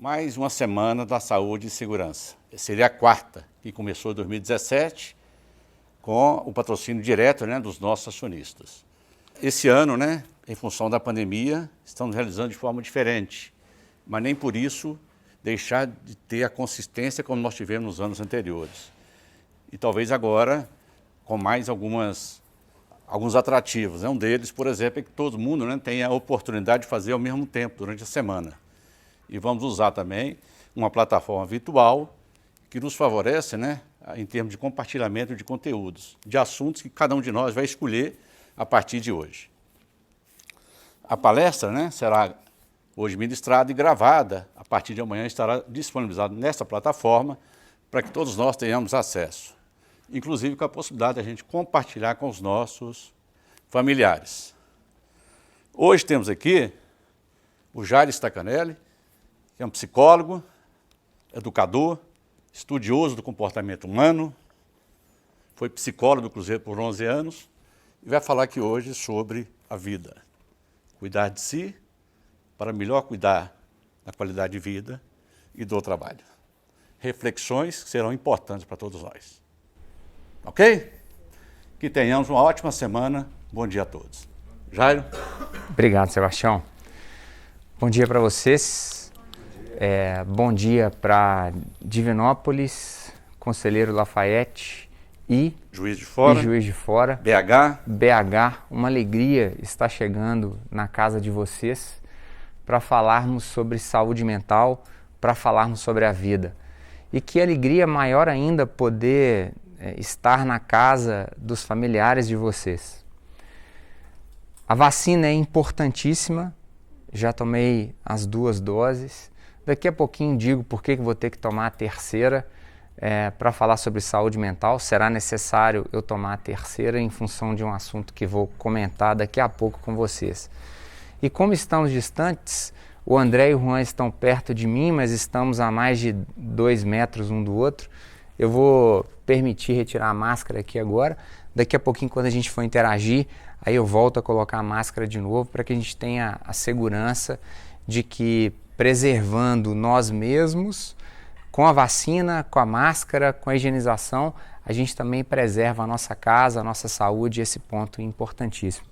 mais uma semana da saúde e segurança. Seria a quarta, que começou em 2017, com o patrocínio direto, dos nossos acionistas. Esse ano, em função da pandemia, estamos realizando de forma diferente, mas nem por isso deixar de ter a consistência como nós tivemos nos anos anteriores. E talvez agora com mais alguns atrativos. Um deles, por exemplo, é que todo mundo tenha a oportunidade de fazer ao mesmo tempo, durante a semana. E vamos usar também uma plataforma virtual que nos favorece, em termos de compartilhamento de conteúdos, de assuntos que cada um de nós vai escolher a partir de hoje. A palestra, será hoje ministrada e gravada, a partir de amanhã estará disponibilizada nessa plataforma para que todos nós tenhamos acesso, inclusive com a possibilidade de a gente compartilhar com os nossos familiares. Hoje temos aqui o Jair Stacanelli, que é um psicólogo, educador, estudioso do comportamento humano, foi psicólogo do Cruzeiro por 11 anos e vai falar aqui hoje sobre a vida. Cuidar de si para melhor cuidar da qualidade de vida e do trabalho. Reflexões que serão importantes para todos nós. Ok? Que tenhamos uma ótima semana. Bom dia a todos. Jairo? Obrigado, Sebastião. Bom dia para vocês. Bom dia para Divinópolis, Conselheiro Lafayette e Juiz de Fora. BH. Uma alegria estar chegando na casa de vocês para falarmos sobre saúde mental, para falarmos sobre a vida. E que alegria maior ainda poder estar na casa dos familiares de vocês. A vacina é importantíssima, já tomei as 2 doses. Daqui a pouquinho digo por que vou ter que tomar a terceira para falar sobre saúde mental. Será necessário eu tomar a terceira em função de um assunto que vou comentar daqui a pouco com vocês. E como estamos distantes, o André e o Juan estão perto de mim, mas estamos a mais de 2 metros um do outro. Eu vou permitir retirar a máscara aqui agora. Daqui a pouquinho, quando a gente for interagir, aí eu volto a colocar a máscara de novo para que a gente tenha a segurança de que, preservando nós mesmos, com a vacina, com a máscara, com a higienização, a gente também preserva a nossa casa, a nossa saúde, esse ponto importantíssimo.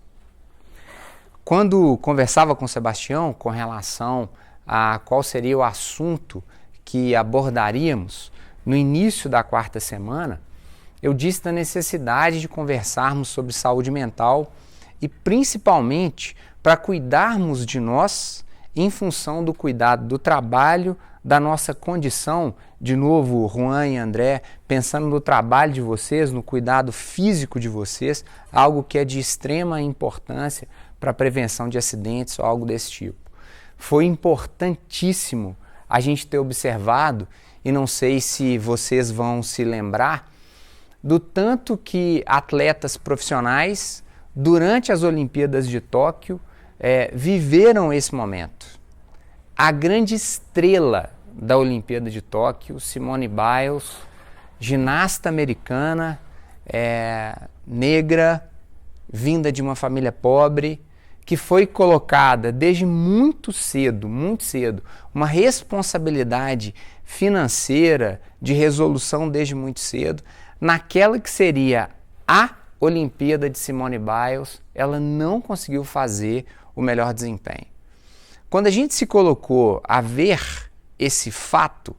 Quando conversava com o Sebastião com relação a qual seria o assunto que abordaríamos no início da quarta semana, eu disse da necessidade de conversarmos sobre saúde mental e principalmente para cuidarmos de nós em função do cuidado do trabalho, da nossa condição, de novo, Juan e André, pensando no trabalho de vocês, no cuidado físico de vocês, algo que é de extrema importância para a prevenção de acidentes ou algo desse tipo. Foi importantíssimo a gente ter observado, e não sei se vocês vão se lembrar, do tanto que atletas profissionais, durante as Olimpíadas de Tóquio, viveram esse momento. A grande estrela da Olimpíada de Tóquio, Simone Biles, ginasta americana, negra, vinda de uma família pobre, que foi colocada desde muito cedo, uma responsabilidade financeira de resolução desde muito cedo, naquela que seria a Olimpíada de Simone Biles, ela não conseguiu fazer o melhor desempenho. Quando a gente se colocou a ver esse fato,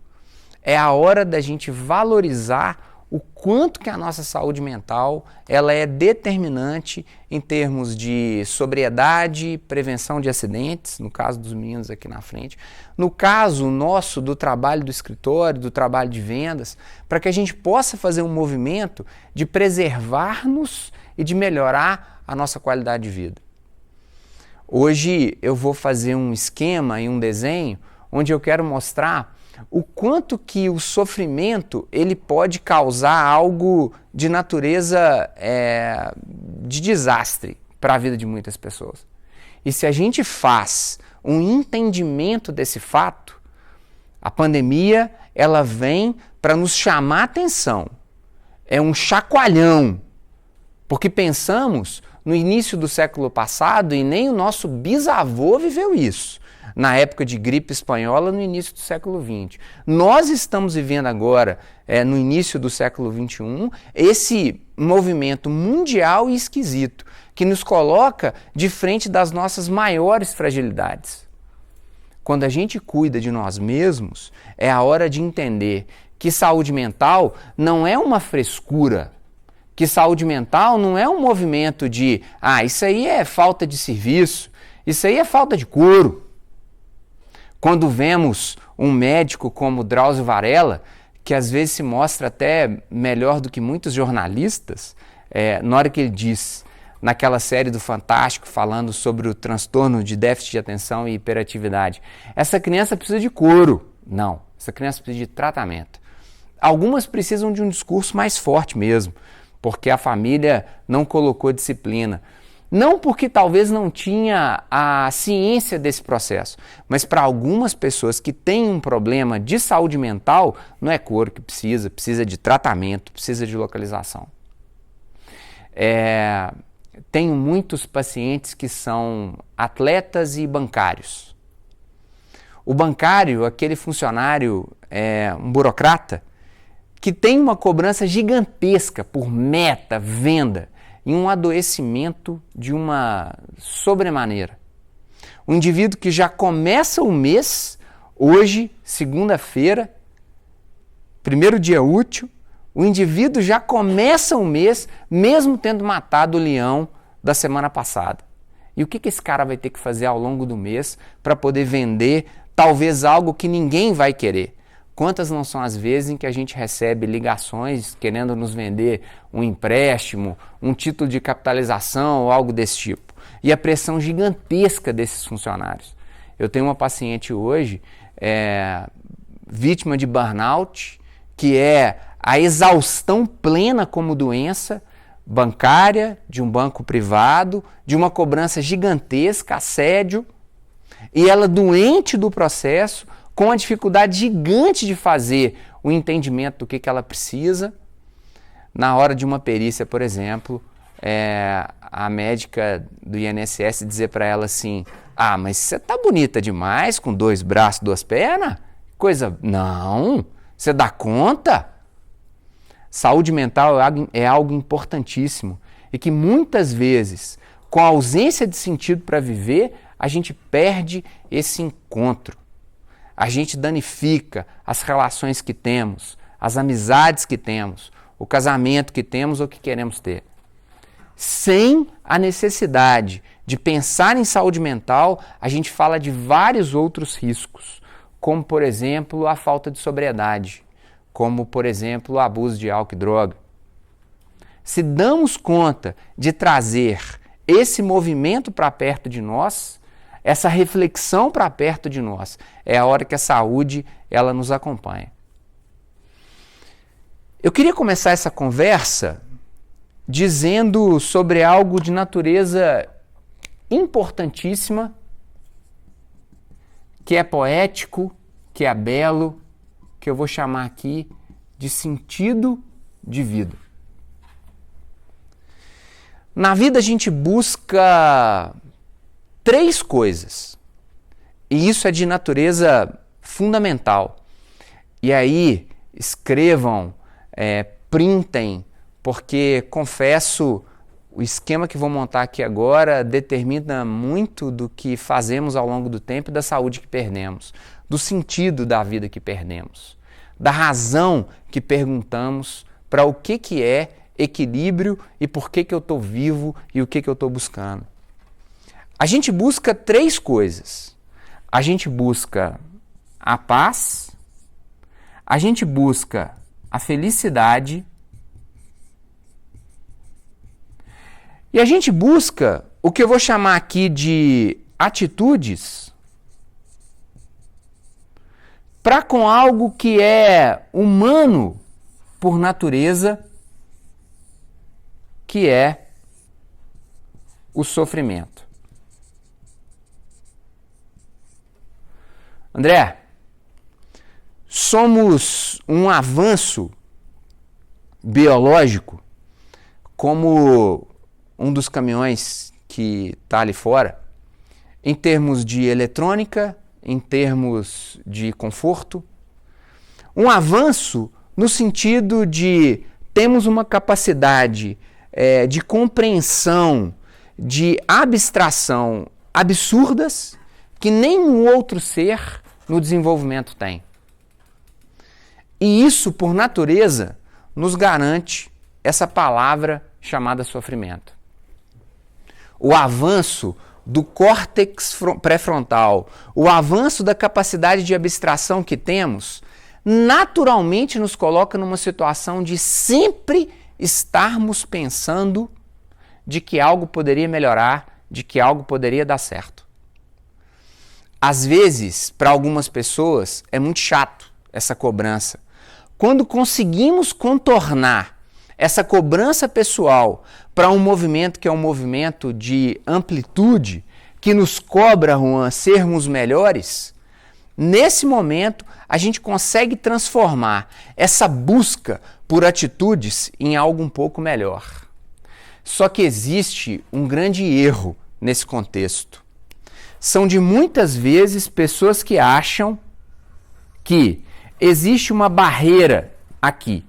é a hora da gente valorizar o quanto que a nossa saúde mental ela é determinante em termos de sobriedade, prevenção de acidentes, no caso dos meninos aqui na frente, no caso nosso do trabalho do escritório, do trabalho de vendas, para que a gente possa fazer um movimento de preservar-nos e de melhorar a nossa qualidade de vida. Hoje eu vou fazer um esquema e um desenho onde eu quero mostrar o quanto que o sofrimento ele pode causar algo de natureza de desastre para a vida de muitas pessoas. E se a gente faz um entendimento desse fato, a pandemia ela vem para nos chamar a atenção. É um chacoalhão, porque pensamos no início do século passado e nem o nosso bisavô viveu isso. na época de gripe espanhola, no início do século XX. Nós estamos vivendo agora, no início do século XXI, esse movimento mundial e esquisito, que nos coloca de frente das nossas maiores fragilidades. Quando a gente cuida de nós mesmos, é a hora de entender que saúde mental não é uma frescura, que saúde mental não é um movimento de isso aí é falta de serviço, isso aí é falta de couro. Quando vemos um médico como Drauzio Varela, que às vezes se mostra até melhor do que muitos jornalistas, na hora que ele diz, naquela série do Fantástico, falando sobre o transtorno de déficit de atenção e hiperatividade, essa criança precisa de couro. Não, essa criança precisa de tratamento. Algumas precisam de um discurso mais forte mesmo, porque a família não colocou disciplina. Não porque talvez não tinha a ciência desse processo, mas para algumas pessoas que têm um problema de saúde mental, não é couro que precisa de tratamento, precisa de localização. Tenho muitos pacientes que são atletas e bancários. O bancário, aquele funcionário, um burocrata, que tem uma cobrança gigantesca por meta, venda e um adoecimento de uma sobremaneira. Um indivíduo que já começa o mês, hoje, segunda-feira, primeiro dia útil, o indivíduo já começa o mês mesmo tendo matado o leão da semana passada. E o que esse cara vai ter que fazer ao longo do mês para poder vender talvez algo que ninguém vai querer? Quantas não são as vezes em que a gente recebe ligações querendo nos vender um empréstimo, um título de capitalização ou algo desse tipo? E a pressão gigantesca desses funcionários. Eu tenho uma paciente hoje, vítima de burnout, que é a exaustão plena como doença bancária, de um banco privado, de uma cobrança gigantesca, assédio, e ela doente do processo, com a dificuldade gigante de fazer o entendimento do que ela precisa. Na hora de uma perícia, por exemplo, a médica do INSS dizer para ela assim, mas você tá bonita demais, com 2 braços, 2 pernas? Não, você dá conta? Saúde mental é algo importantíssimo e que muitas vezes, com a ausência de sentido para viver, a gente perde esse encontro. A gente danifica as relações que temos, as amizades que temos, o casamento que temos ou que queremos ter. Sem a necessidade de pensar em saúde mental, a gente fala de vários outros riscos, como, por exemplo, a falta de sobriedade, como, por exemplo, o abuso de álcool e droga. Se damos conta de trazer esse movimento para perto de nós, essa reflexão para perto de nós, é a hora que a saúde ela nos acompanha. Eu queria começar essa conversa dizendo sobre algo de natureza importantíssima, que é poético, que é belo, que eu vou chamar aqui de sentido de vida. Na vida a gente busca 3 coisas, e isso é de natureza fundamental. E aí, escrevam, printem, porque, confesso, o esquema que vou montar aqui agora determina muito do que fazemos ao longo do tempo e da saúde que perdemos, do sentido da vida que perdemos, da razão que perguntamos para o que é equilíbrio e por que eu estou vivo e o que eu estou buscando. A gente busca 3 coisas. A gente busca a paz, a gente busca a felicidade e a gente busca o que eu vou chamar aqui de atitudes para com algo que é humano por natureza, que é o sofrimento. André, somos um avanço biológico, como um dos caminhões que está ali fora, em termos de eletrônica, em termos de conforto. Um avanço no sentido de temos uma capacidade de compreensão, de abstração absurdas que nenhum outro ser no desenvolvimento tem. E isso, por natureza, nos garante essa palavra chamada sofrimento. O avanço do córtex pré-frontal, o avanço da capacidade de abstração que temos, naturalmente nos coloca numa situação de sempre estarmos pensando de que algo poderia melhorar, de que algo poderia dar certo. Às vezes, para algumas pessoas, é muito chato essa cobrança. Quando conseguimos contornar essa cobrança pessoal para um movimento que é um movimento de amplitude, que nos cobra, Juan, sermos melhores, nesse momento a gente consegue transformar essa busca por atitudes em algo um pouco melhor. Só que existe um grande erro nesse contexto. São de muitas vezes pessoas que acham que existe uma barreira aqui.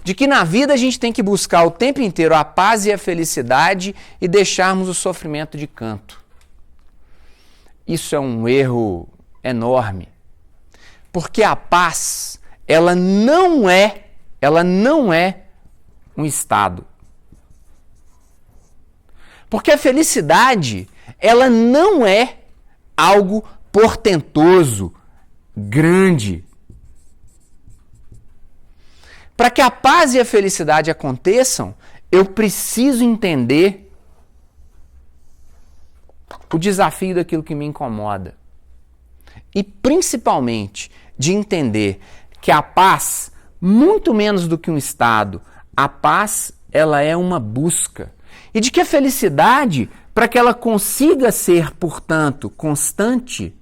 De que na vida a gente tem que buscar o tempo inteiro a paz e a felicidade e deixarmos o sofrimento de canto. Isso é um erro enorme. Porque a paz, ela não é um estado. Porque a felicidade, ela não é algo portentoso, grande. Para que a paz e a felicidade aconteçam, eu preciso entender o desafio daquilo que me incomoda. E principalmente de entender que a paz, muito menos do que um estado, a paz ela é uma busca. E de que a felicidade, para que ela consiga ser, portanto, constante,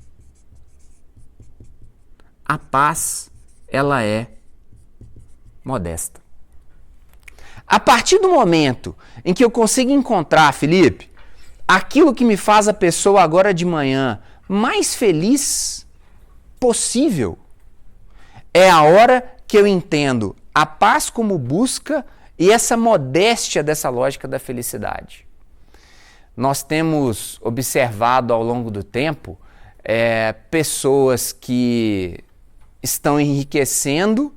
a paz ela é modesta. A partir do momento em que eu consigo encontrar, Felipe, aquilo que me faz a pessoa agora de manhã mais feliz possível, é a hora que eu entendo a paz como busca e essa modéstia dessa lógica da felicidade. Nós temos observado ao longo do tempo pessoas que estão enriquecendo,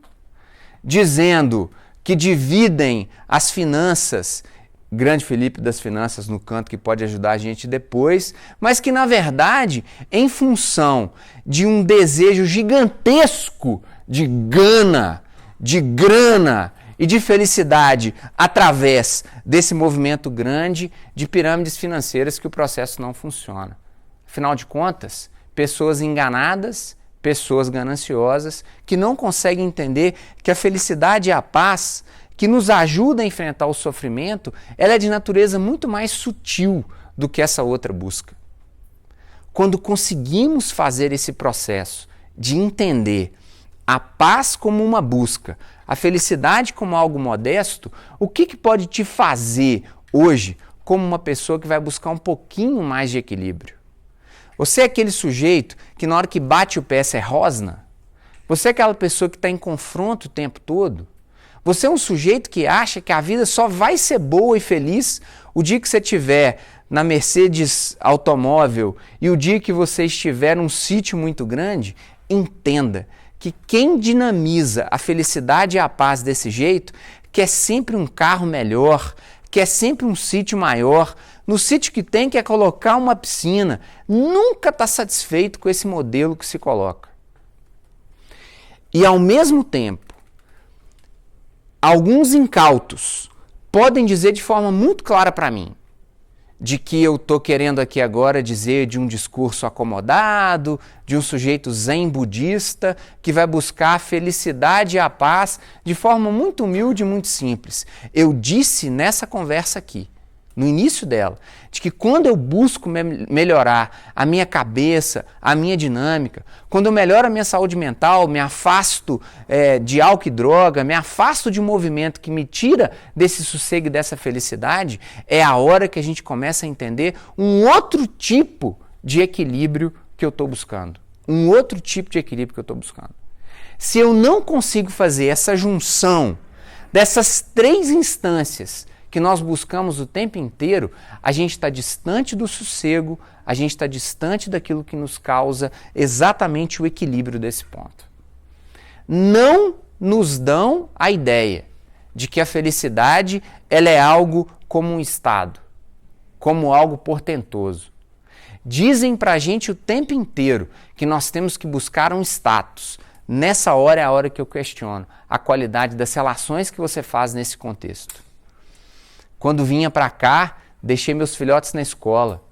dizendo que dividem as finanças, grande Felipe das finanças no canto que pode ajudar a gente depois, mas que na verdade, em função de um desejo gigantesco de gana, de grana e de felicidade através desse movimento grande de pirâmides financeiras que o processo não funciona. Afinal de contas, pessoas enganadas, pessoas gananciosas que não conseguem entender que a felicidade e a paz que nos ajuda a enfrentar o sofrimento, ela é de natureza muito mais sutil do que essa outra busca. Quando conseguimos fazer esse processo de entender a paz como uma busca, a felicidade como algo modesto, o que pode te fazer hoje como uma pessoa que vai buscar um pouquinho mais de equilíbrio? Você é aquele sujeito que na hora que bate o pé você rosna? Você é aquela pessoa que está em confronto o tempo todo? Você é um sujeito que acha que a vida só vai ser boa e feliz o dia que você estiver na Mercedes automóvel e o dia que você estiver num sítio muito grande? Entenda que quem dinamiza a felicidade e a paz desse jeito quer sempre um carro melhor, quer sempre um sítio maior. No sítio que tem, quer colocar uma piscina. Nunca está satisfeito com esse modelo que se coloca. E ao mesmo tempo, alguns incautos podem dizer de forma muito clara para mim de que eu estou querendo aqui agora dizer de um discurso acomodado, de um sujeito zen budista que vai buscar a felicidade e a paz de forma muito humilde e muito simples. Eu disse nessa conversa aqui, no início dela, de que quando eu busco melhorar a minha cabeça, a minha dinâmica, quando eu melhoro a minha saúde mental, me afasto de álcool e droga, me afasto de um movimento que me tira desse sossego e dessa felicidade, é a hora que a gente começa a entender um outro tipo de equilíbrio que eu estou buscando. Um outro tipo de equilíbrio que eu estou buscando. Se eu não consigo fazer essa junção dessas 3 instâncias que nós buscamos o tempo inteiro, a gente está distante do sossego, a gente está distante daquilo que nos causa exatamente o equilíbrio desse ponto. Não nos dão a ideia de que a felicidade ela é algo como um estado, como algo portentoso. Dizem pra gente o tempo inteiro que nós temos que buscar um status. Nessa hora é a hora que eu questiono a qualidade das relações que você faz nesse contexto. Quando vinha para cá, deixei meus filhotes na escola.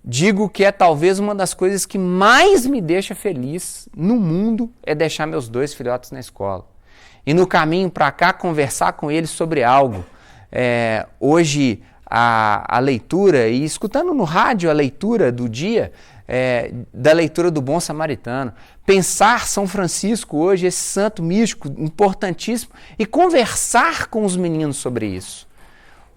Digo que é talvez uma das coisas que mais me deixa feliz no mundo é deixar meus 2 filhotes na escola. E no caminho para cá, conversar com eles sobre algo. Hoje, a leitura, e escutando no rádio a leitura do dia, da leitura do Bom Samaritano. Pensar São Francisco hoje, esse santo místico importantíssimo, e conversar com os meninos sobre isso.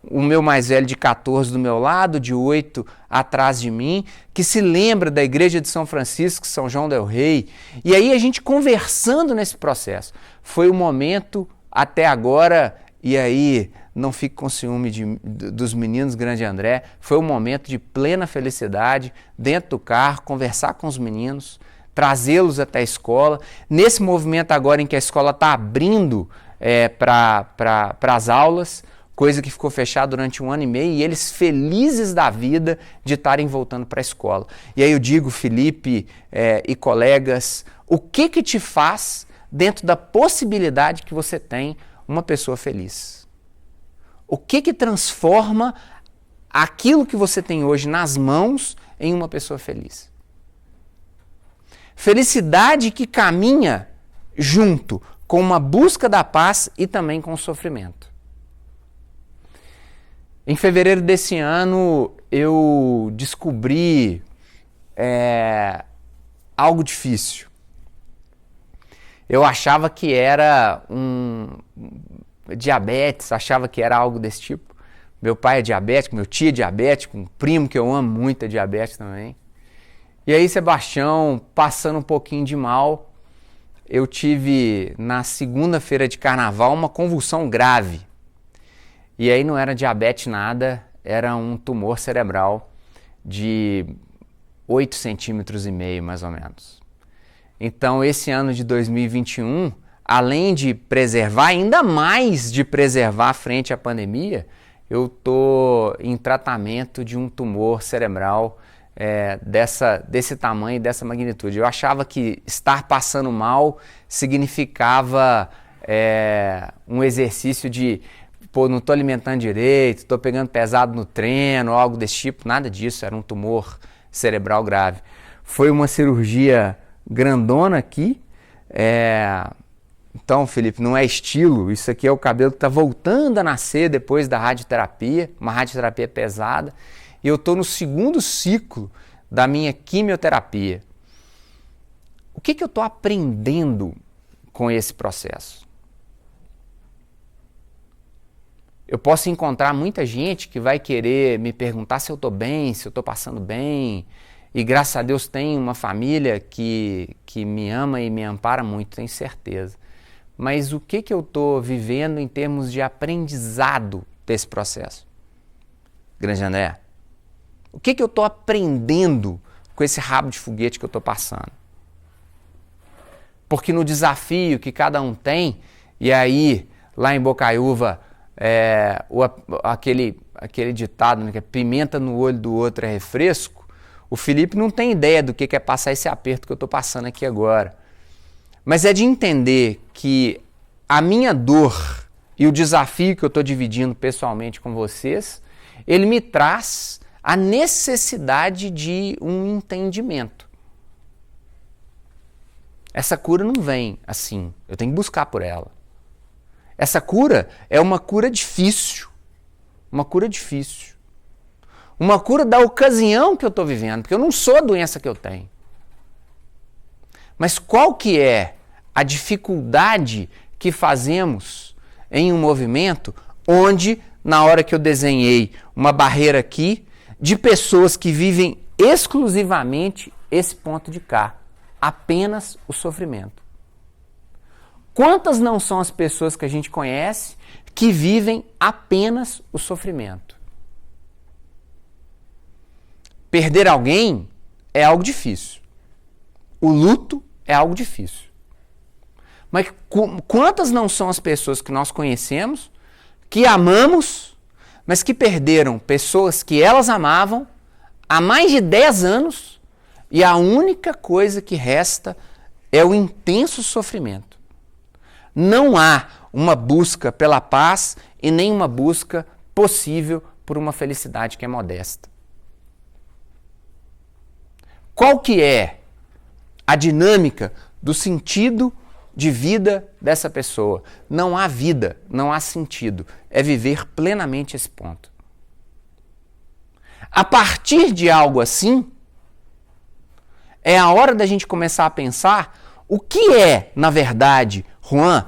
O meu mais velho de 14 do meu lado, de 8 atrás de mim, que se lembra da igreja de São Francisco, São João del Rei. E aí a gente conversando nesse processo. Foi o momento até agora, e aí não fique com ciúme dos meninos, grande André, foi um momento de plena felicidade, dentro do carro, conversar com os meninos, trazê-los até a escola. Nesse movimento agora em que a escola está abrindo para as aulas, coisa que ficou fechada durante 1 ano e meio, e eles felizes da vida de estarem voltando para a escola. E aí eu digo, Felipe e colegas, o que te faz, dentro da possibilidade que você tem, uma pessoa feliz? O que transforma aquilo que você tem hoje nas mãos em uma pessoa feliz? Felicidade que caminha junto com uma busca da paz e também com o sofrimento. Em fevereiro desse ano, eu descobri algo difícil. Eu achava que era diabetes, achava que era algo desse tipo. Meu pai é diabético, meu tio é diabético, um primo que eu amo muito é diabético também. E aí, Sebastião, passando um pouquinho de mal, eu tive na segunda-feira de carnaval uma convulsão grave. E aí não era diabetes nada, era um tumor cerebral de 8,5 centímetros mais ou menos. Então esse ano de 2021, além de preservar, ainda mais de preservar frente à pandemia, eu estou em tratamento de um tumor cerebral desse tamanho e dessa magnitude. Eu achava que estar passando mal significava um exercício de não estou alimentando direito, estou pegando pesado no treino, algo desse tipo, nada disso, era um tumor cerebral grave. Foi uma cirurgia grandona aqui, então, Felipe, não é estilo, isso aqui é o cabelo que está voltando a nascer depois da radioterapia, uma radioterapia pesada, e eu estou no 2º ciclo da minha quimioterapia. O que eu estou aprendendo com esse processo? Eu posso encontrar muita gente que vai querer me perguntar se eu estou bem, se eu estou passando bem. E graças a Deus tenho uma família que me ama e me ampara muito, tenho certeza. Mas o que eu estou vivendo em termos de aprendizado desse processo? Grande André, o que eu estou aprendendo com esse rabo de foguete que eu estou passando? Porque no desafio que cada um tem, e aí lá em Bocaiúva, aquele ditado, né, que é pimenta no olho do outro é refresco, o Felipe não tem ideia do que é passar esse aperto que eu estou passando aqui agora. Mas é de entender que a minha dor e o desafio que eu estou dividindo pessoalmente com vocês, ele me traz a necessidade de um entendimento. Essa cura não vem assim, eu tenho que buscar por ela. Essa cura é uma cura difícil, uma cura da ocasião que eu estou vivendo, porque eu não sou a doença que eu tenho. Mas qual que é a dificuldade que fazemos em um movimento onde, na hora que eu desenhei uma barreira aqui, de pessoas que vivem exclusivamente esse ponto de cá, apenas o sofrimento. Quantas não são as pessoas que a gente conhece que vivem apenas o sofrimento? Perder alguém é algo difícil. O luto é algo difícil. Mas quantas não são as pessoas que nós conhecemos, que amamos, mas que perderam pessoas que elas amavam há mais de 10 anos e a única coisa que resta é o intenso sofrimento. Não há uma busca pela paz e nem uma busca possível por uma felicidade que é modesta. Qual que é a dinâmica do sentido de vida dessa pessoa? Não há vida, não há sentido. É viver plenamente esse ponto. A partir de algo assim, é a hora da gente começar a pensar o que é, na verdade, Juan,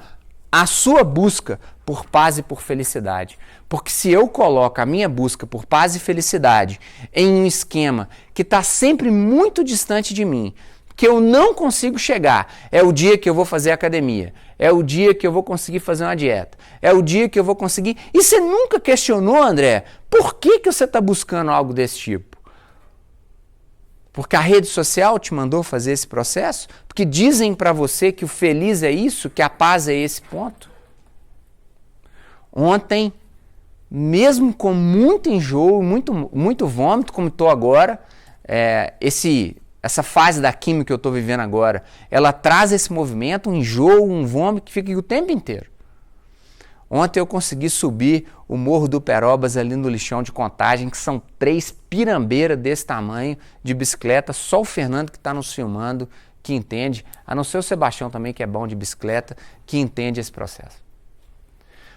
a sua busca por paz e por felicidade. Porque se eu coloco a minha busca por paz e felicidade em um esquema que está sempre muito distante de mim, que eu não consigo chegar, é o dia que eu vou fazer academia, é o dia que eu vou conseguir fazer uma dieta, é o dia que eu vou conseguir... E você nunca questionou, André, por que você está buscando algo desse tipo? Porque a rede social te mandou fazer esse processo? Porque dizem para você que o feliz é isso, que a paz é esse ponto? Ontem, mesmo com muito enjoo, muito vômito, como estou agora, essa fase da química que eu estou vivendo agora, ela traz esse movimento, um enjoo, um vômito que fica aqui o tempo inteiro. Ontem eu consegui subir o Morro do Perobas ali no lixão de Contagem, que são 3 pirambeiras desse tamanho de bicicleta. Só o Fernando que está nos filmando, que entende, a não ser o Sebastião também, que é bom de bicicleta, que entende esse processo.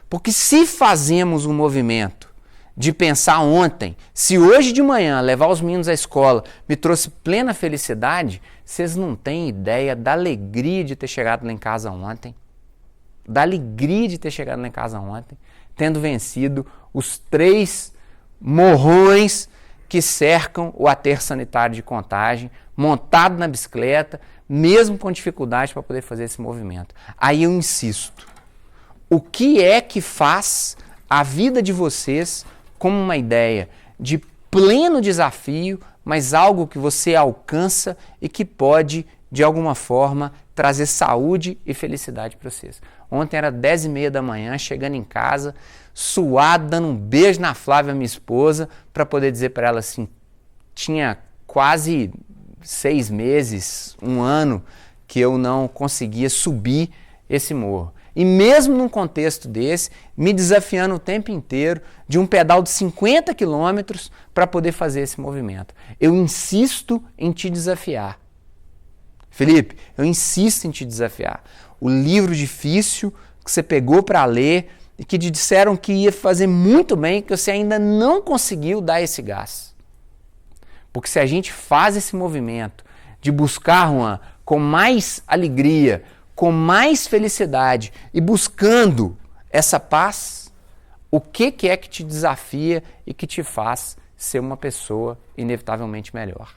Porque se fazemos um movimento de pensar ontem, se hoje de manhã levar os meninos à escola me trouxe plena felicidade, vocês não têm ideia da alegria de ter chegado lá em casa ontem. Da alegria de ter chegado lá em casa ontem, tendo vencido os 3 morrões que cercam o aterro sanitário de Contagem, montado na bicicleta, mesmo com dificuldade para poder fazer esse movimento. Aí eu insisto, o que é que faz a vida de vocês como uma ideia de pleno desafio, mas algo que você alcança e que pode, de alguma forma, trazer saúde e felicidade para vocês? Ontem era 10h30 da manhã, chegando em casa, suado, dando um beijo na Flávia, minha esposa, para poder dizer para ela assim, tinha quase 6 meses, 1 ano, que eu não conseguia subir esse morro. E mesmo num contexto desse, me desafiando o tempo inteiro de um pedal de 50 quilômetros para poder fazer esse movimento. Eu insisto em te desafiar. Felipe, eu insisto em te desafiar. O livro difícil que você pegou para ler e que te disseram que ia fazer muito bem, que você ainda não conseguiu dar esse gás. Porque se a gente faz esse movimento de buscar, Juan, com mais alegria, com mais felicidade e buscando essa paz, o que é que te desafia e que te faz ser uma pessoa inevitavelmente melhor?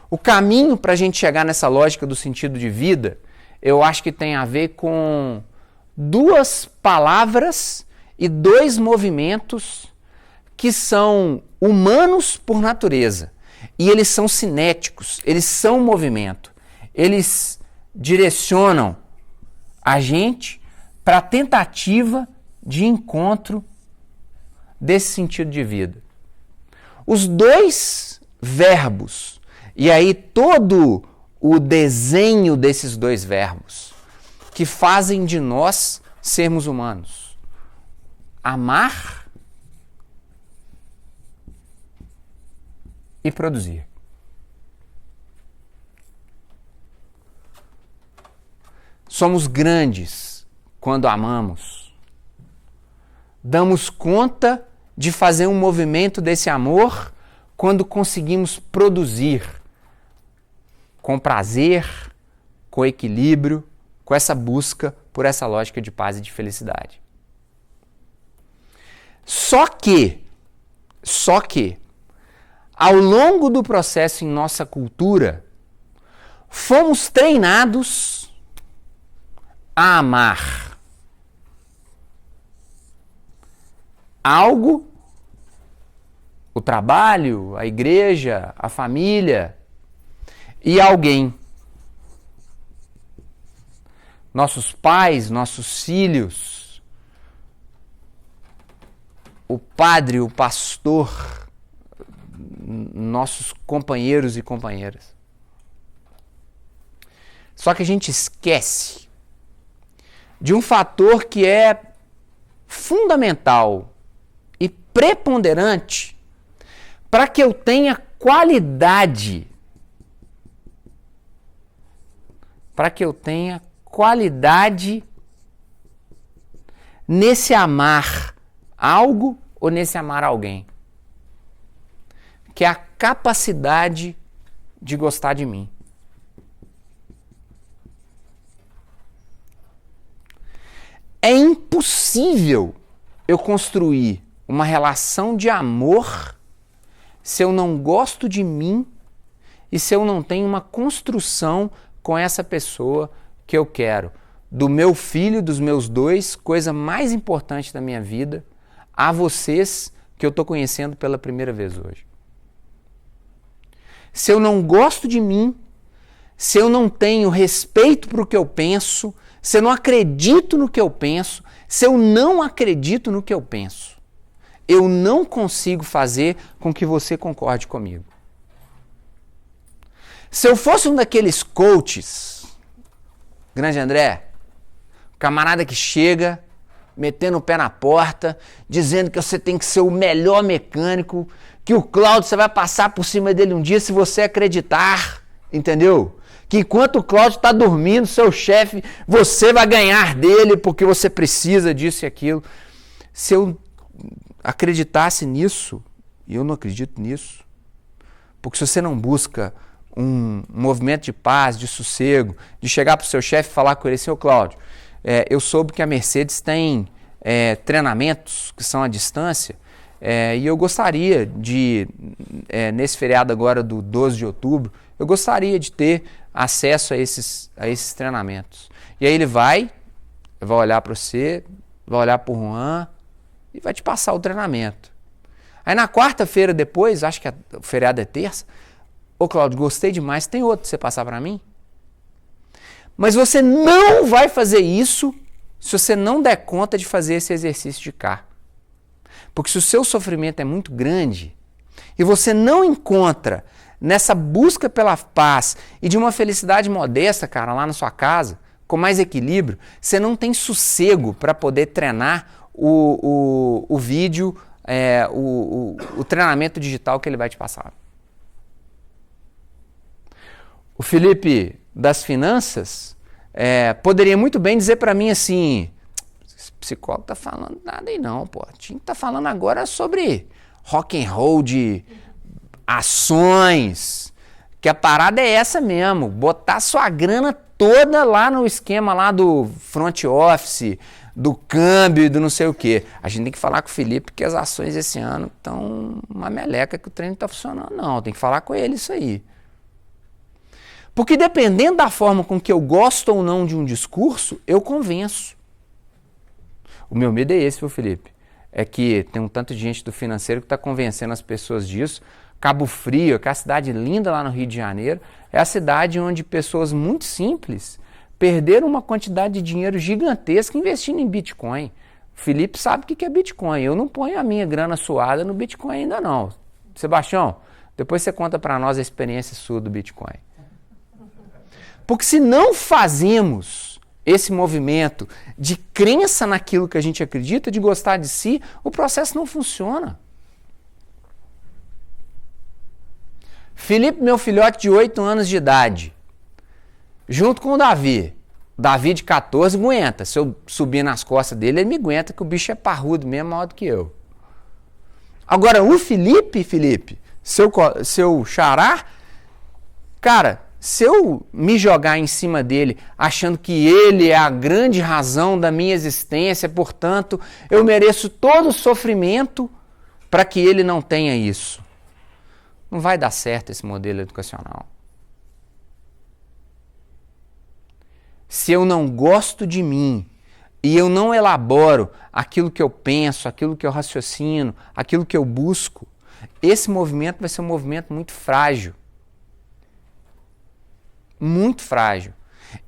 O caminho para a gente chegar nessa lógica do sentido de vida, eu acho que tem a ver com 2 palavras e 2 movimentos que são humanos por natureza. E eles são cinéticos, eles são movimento. Eles direcionam a gente para a tentativa de encontro desse sentido de vida. Os 2 verbos, e aí todo o desenho desses 2 verbos que fazem de nós sermos humanos. Amar e produzir. Somos grandes quando amamos. Damos conta de fazer um movimento desse amor quando conseguimos produzir com prazer, com equilíbrio, com essa busca por essa lógica de paz e de felicidade. Só que, ao longo do processo em nossa cultura, fomos treinados a amar algo, o trabalho, a igreja, a família e alguém. Nossos pais, nossos filhos, o padre, o pastor, nossos companheiros e companheiras. Só que a gente esquece de um fator que é fundamental e preponderante para que eu tenha qualidade. Para que eu tenha qualidade nesse amar algo ou nesse amar alguém. Que é a capacidade de gostar de mim. É impossível eu construir uma relação de amor se eu não gosto de mim e se eu não tenho uma construção com essa pessoa que eu quero. Do meu filho, dos meus dois, coisa mais importante da minha vida, a vocês que eu estou conhecendo pela primeira vez hoje. Se eu não gosto de mim, se eu não tenho respeito para o que eu penso, se eu não acredito no que eu penso, se eu não acredito no que eu penso, eu não consigo fazer com que você concorde comigo. Se eu fosse um daqueles coaches, grande André, camarada que chega, metendo o pé na porta, dizendo que você tem que ser o melhor mecânico, que o Cláudio você vai passar por cima dele um dia se você acreditar, entendeu? Que enquanto o Cláudio está dormindo, seu chefe, você vai ganhar dele porque você precisa disso e aquilo. Se eu acreditasse nisso, e eu não acredito nisso, porque se você não busca um movimento de paz, de sossego, de chegar para o seu chefe e falar com ele, seu Cláudio, eu soube que a Mercedes tem treinamentos que são à distância, e eu gostaria de, nesse feriado agora do 12 de outubro, eu gostaria de ter acesso a esses treinamentos. E aí ele vai olhar para você, vai olhar para o Juan e vai te passar o treinamento. Aí na quarta-feira depois, acho que o feriado é terça, ô Cláudio, gostei demais, tem outro pra você passar para mim? Mas você não vai fazer isso se você não der conta de fazer esse exercício de cá. Porque se o seu sofrimento é muito grande e você não encontra nessa busca pela paz e de uma felicidade modesta, cara, lá na sua casa, com mais equilíbrio, você não tem sossego para poder treinar o vídeo, o treinamento digital que ele vai te passar. O Felipe das finanças poderia muito bem dizer para mim assim, esse psicólogo tá falando nada aí não, pô. Tinha que tá falando agora sobre rock and roll de ações, que a parada é essa mesmo, botar sua grana toda lá no esquema lá do front office, do câmbio e do não sei o quê. A gente tem que falar com o Felipe que as ações esse ano estão uma meleca, que o treino não tá funcionando não, tem que falar com ele isso aí. Porque dependendo da forma com que eu gosto ou não de um discurso, eu convenço. O meu medo é esse, viu, Felipe? É que tem um tanto de gente do financeiro que está convencendo as pessoas disso. Cabo Frio, que é a cidade linda lá no Rio de Janeiro, é a cidade onde pessoas muito simples perderam uma quantidade de dinheiro gigantesca investindo em Bitcoin. O Felipe sabe o que é Bitcoin. Eu não ponho a minha grana suada no Bitcoin ainda não. Sebastião, depois você conta para nós a experiência sua do Bitcoin. Porque se não fazemos esse movimento de crença naquilo que a gente acredita, de gostar de si, o processo não funciona. Felipe, meu filhote de 8 anos de idade, junto com o Davi. O Davi de 14 aguenta. Se eu subir nas costas dele, ele me aguenta, que o bicho é parrudo mesmo, maior do que eu. Agora, o Felipe, seu xará, cara, se eu me jogar em cima dele achando que ele é a grande razão da minha existência, portanto, eu mereço todo o sofrimento para que ele não tenha isso. Não vai dar certo esse modelo educacional. Se eu não gosto de mim e eu não elaboro aquilo que eu penso, aquilo que eu raciocino, aquilo que eu busco, esse movimento vai ser um movimento muito frágil. Muito frágil.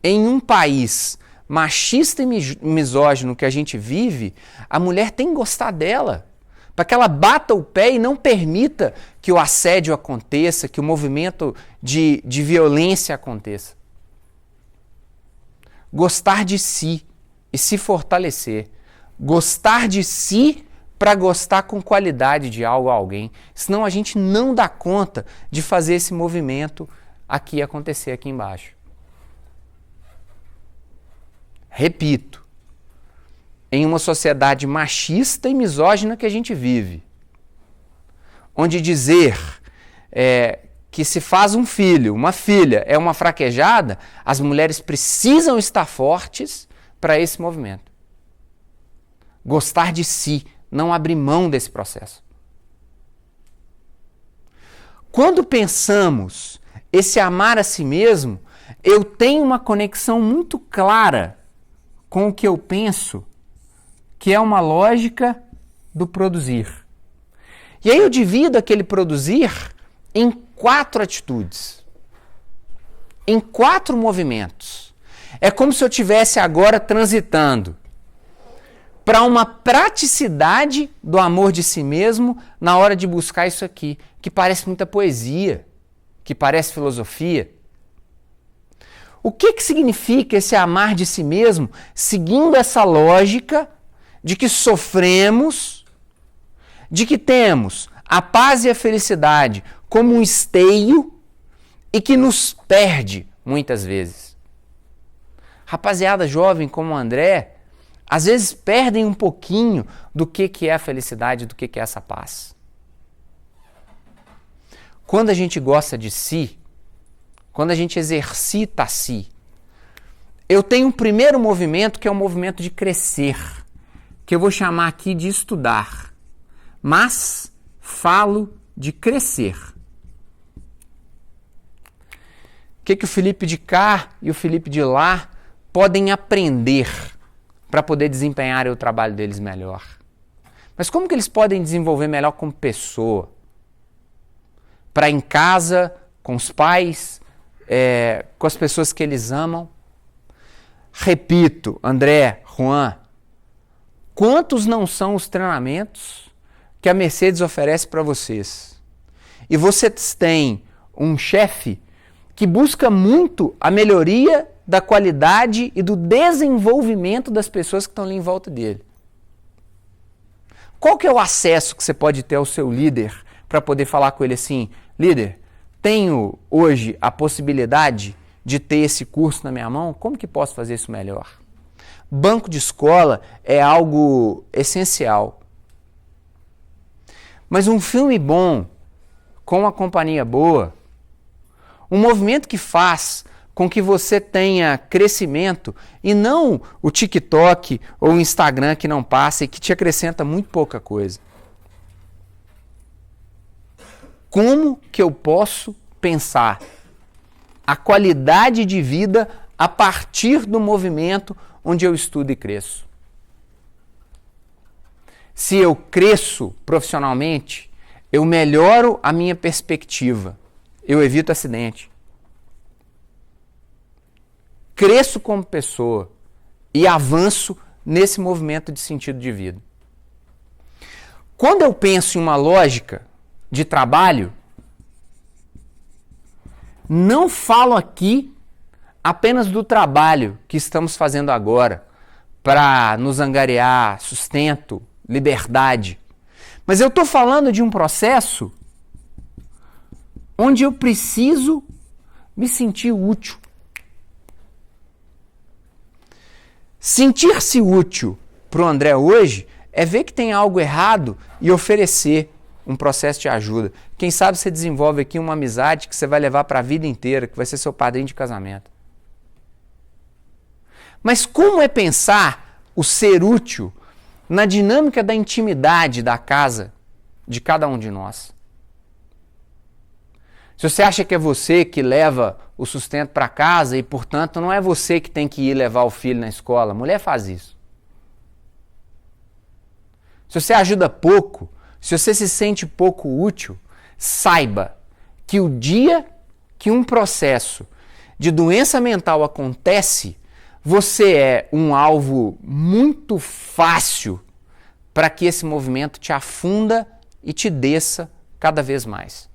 Em um país machista e misógino que a gente vive, a mulher tem que gostar dela, para que ela bata o pé e não permita que o assédio aconteça, que o movimento de violência aconteça. Gostar de si e se fortalecer. Gostar de si para gostar com qualidade de algo a alguém. Senão a gente não dá conta de fazer esse movimento aqui acontecer aqui embaixo. Repito, em uma sociedade machista e misógina que a gente vive, onde dizer que se faz um filho, uma filha, é uma fraquejada, as mulheres precisam estar fortes para esse movimento. Gostar de si, não abrir mão desse processo. Quando pensamos esse amar a si mesmo, eu tenho uma conexão muito clara com o que eu penso, que é uma lógica do produzir. E aí eu divido aquele produzir em 4 atitudes, em 4 movimentos. É como se eu estivesse agora transitando para uma praticidade do amor de si mesmo na hora de buscar isso aqui, que parece muita poesia, que parece filosofia. O que significa esse amar de si mesmo, seguindo essa lógica de que sofremos, de que temos a paz e a felicidade como um esteio e que nos perde muitas vezes? Rapaziada jovem como o André, às vezes perdem um pouquinho do que é a felicidade, do que é essa paz. Quando a gente gosta de si, quando a gente exercita a si, eu tenho um primeiro movimento que é o movimento de crescer, que eu vou chamar aqui de estudar, mas falo de crescer. O que o Felipe de cá e o Felipe de lá podem aprender para poder desempenhar o trabalho deles melhor? Mas como que eles podem desenvolver melhor como pessoa? Para em casa, com os pais, com as pessoas que eles amam. Repito, André, Juan, quantos não são os treinamentos que a Mercedes oferece para vocês? E vocês têm um chefe que busca muito a melhoria da qualidade e do desenvolvimento das pessoas que estão ali em volta dele. Qual que é o acesso que você pode ter ao seu líder para poder falar com ele assim: líder, tenho hoje a possibilidade de ter esse curso na minha mão, como que posso fazer isso melhor? Banco de escola é algo essencial. Mas um filme bom, com uma companhia boa, um movimento que faz com que você tenha crescimento e não o TikTok ou o Instagram que não passa e que te acrescenta muito pouca coisa. Como que eu posso pensar a qualidade de vida a partir do movimento onde eu estudo e cresço? Se eu cresço profissionalmente, eu melhoro a minha perspectiva, eu evito acidente. Cresço como pessoa e avanço nesse movimento de sentido de vida. Quando eu penso em uma lógica de trabalho, não falo aqui apenas do trabalho que estamos fazendo agora para nos angariar sustento, liberdade, mas eu estou falando de um processo onde eu preciso me sentir útil. Sentir-se útil para o André hoje é ver que tem algo errado e oferecer um processo de ajuda. Quem sabe você desenvolve aqui uma amizade que você vai levar para a vida inteira, que vai ser seu padrinho de casamento. Mas como é pensar o ser útil na dinâmica da intimidade da casa de cada um de nós? Se você acha que é você que leva o sustento para casa e, portanto, não é você que tem que ir levar o filho na escola, a mulher faz isso. Se você ajuda pouco, se você se sente pouco útil, saiba que o dia que um processo de doença mental acontece, você é um alvo muito fácil para que esse movimento te afunda e te desça cada vez mais.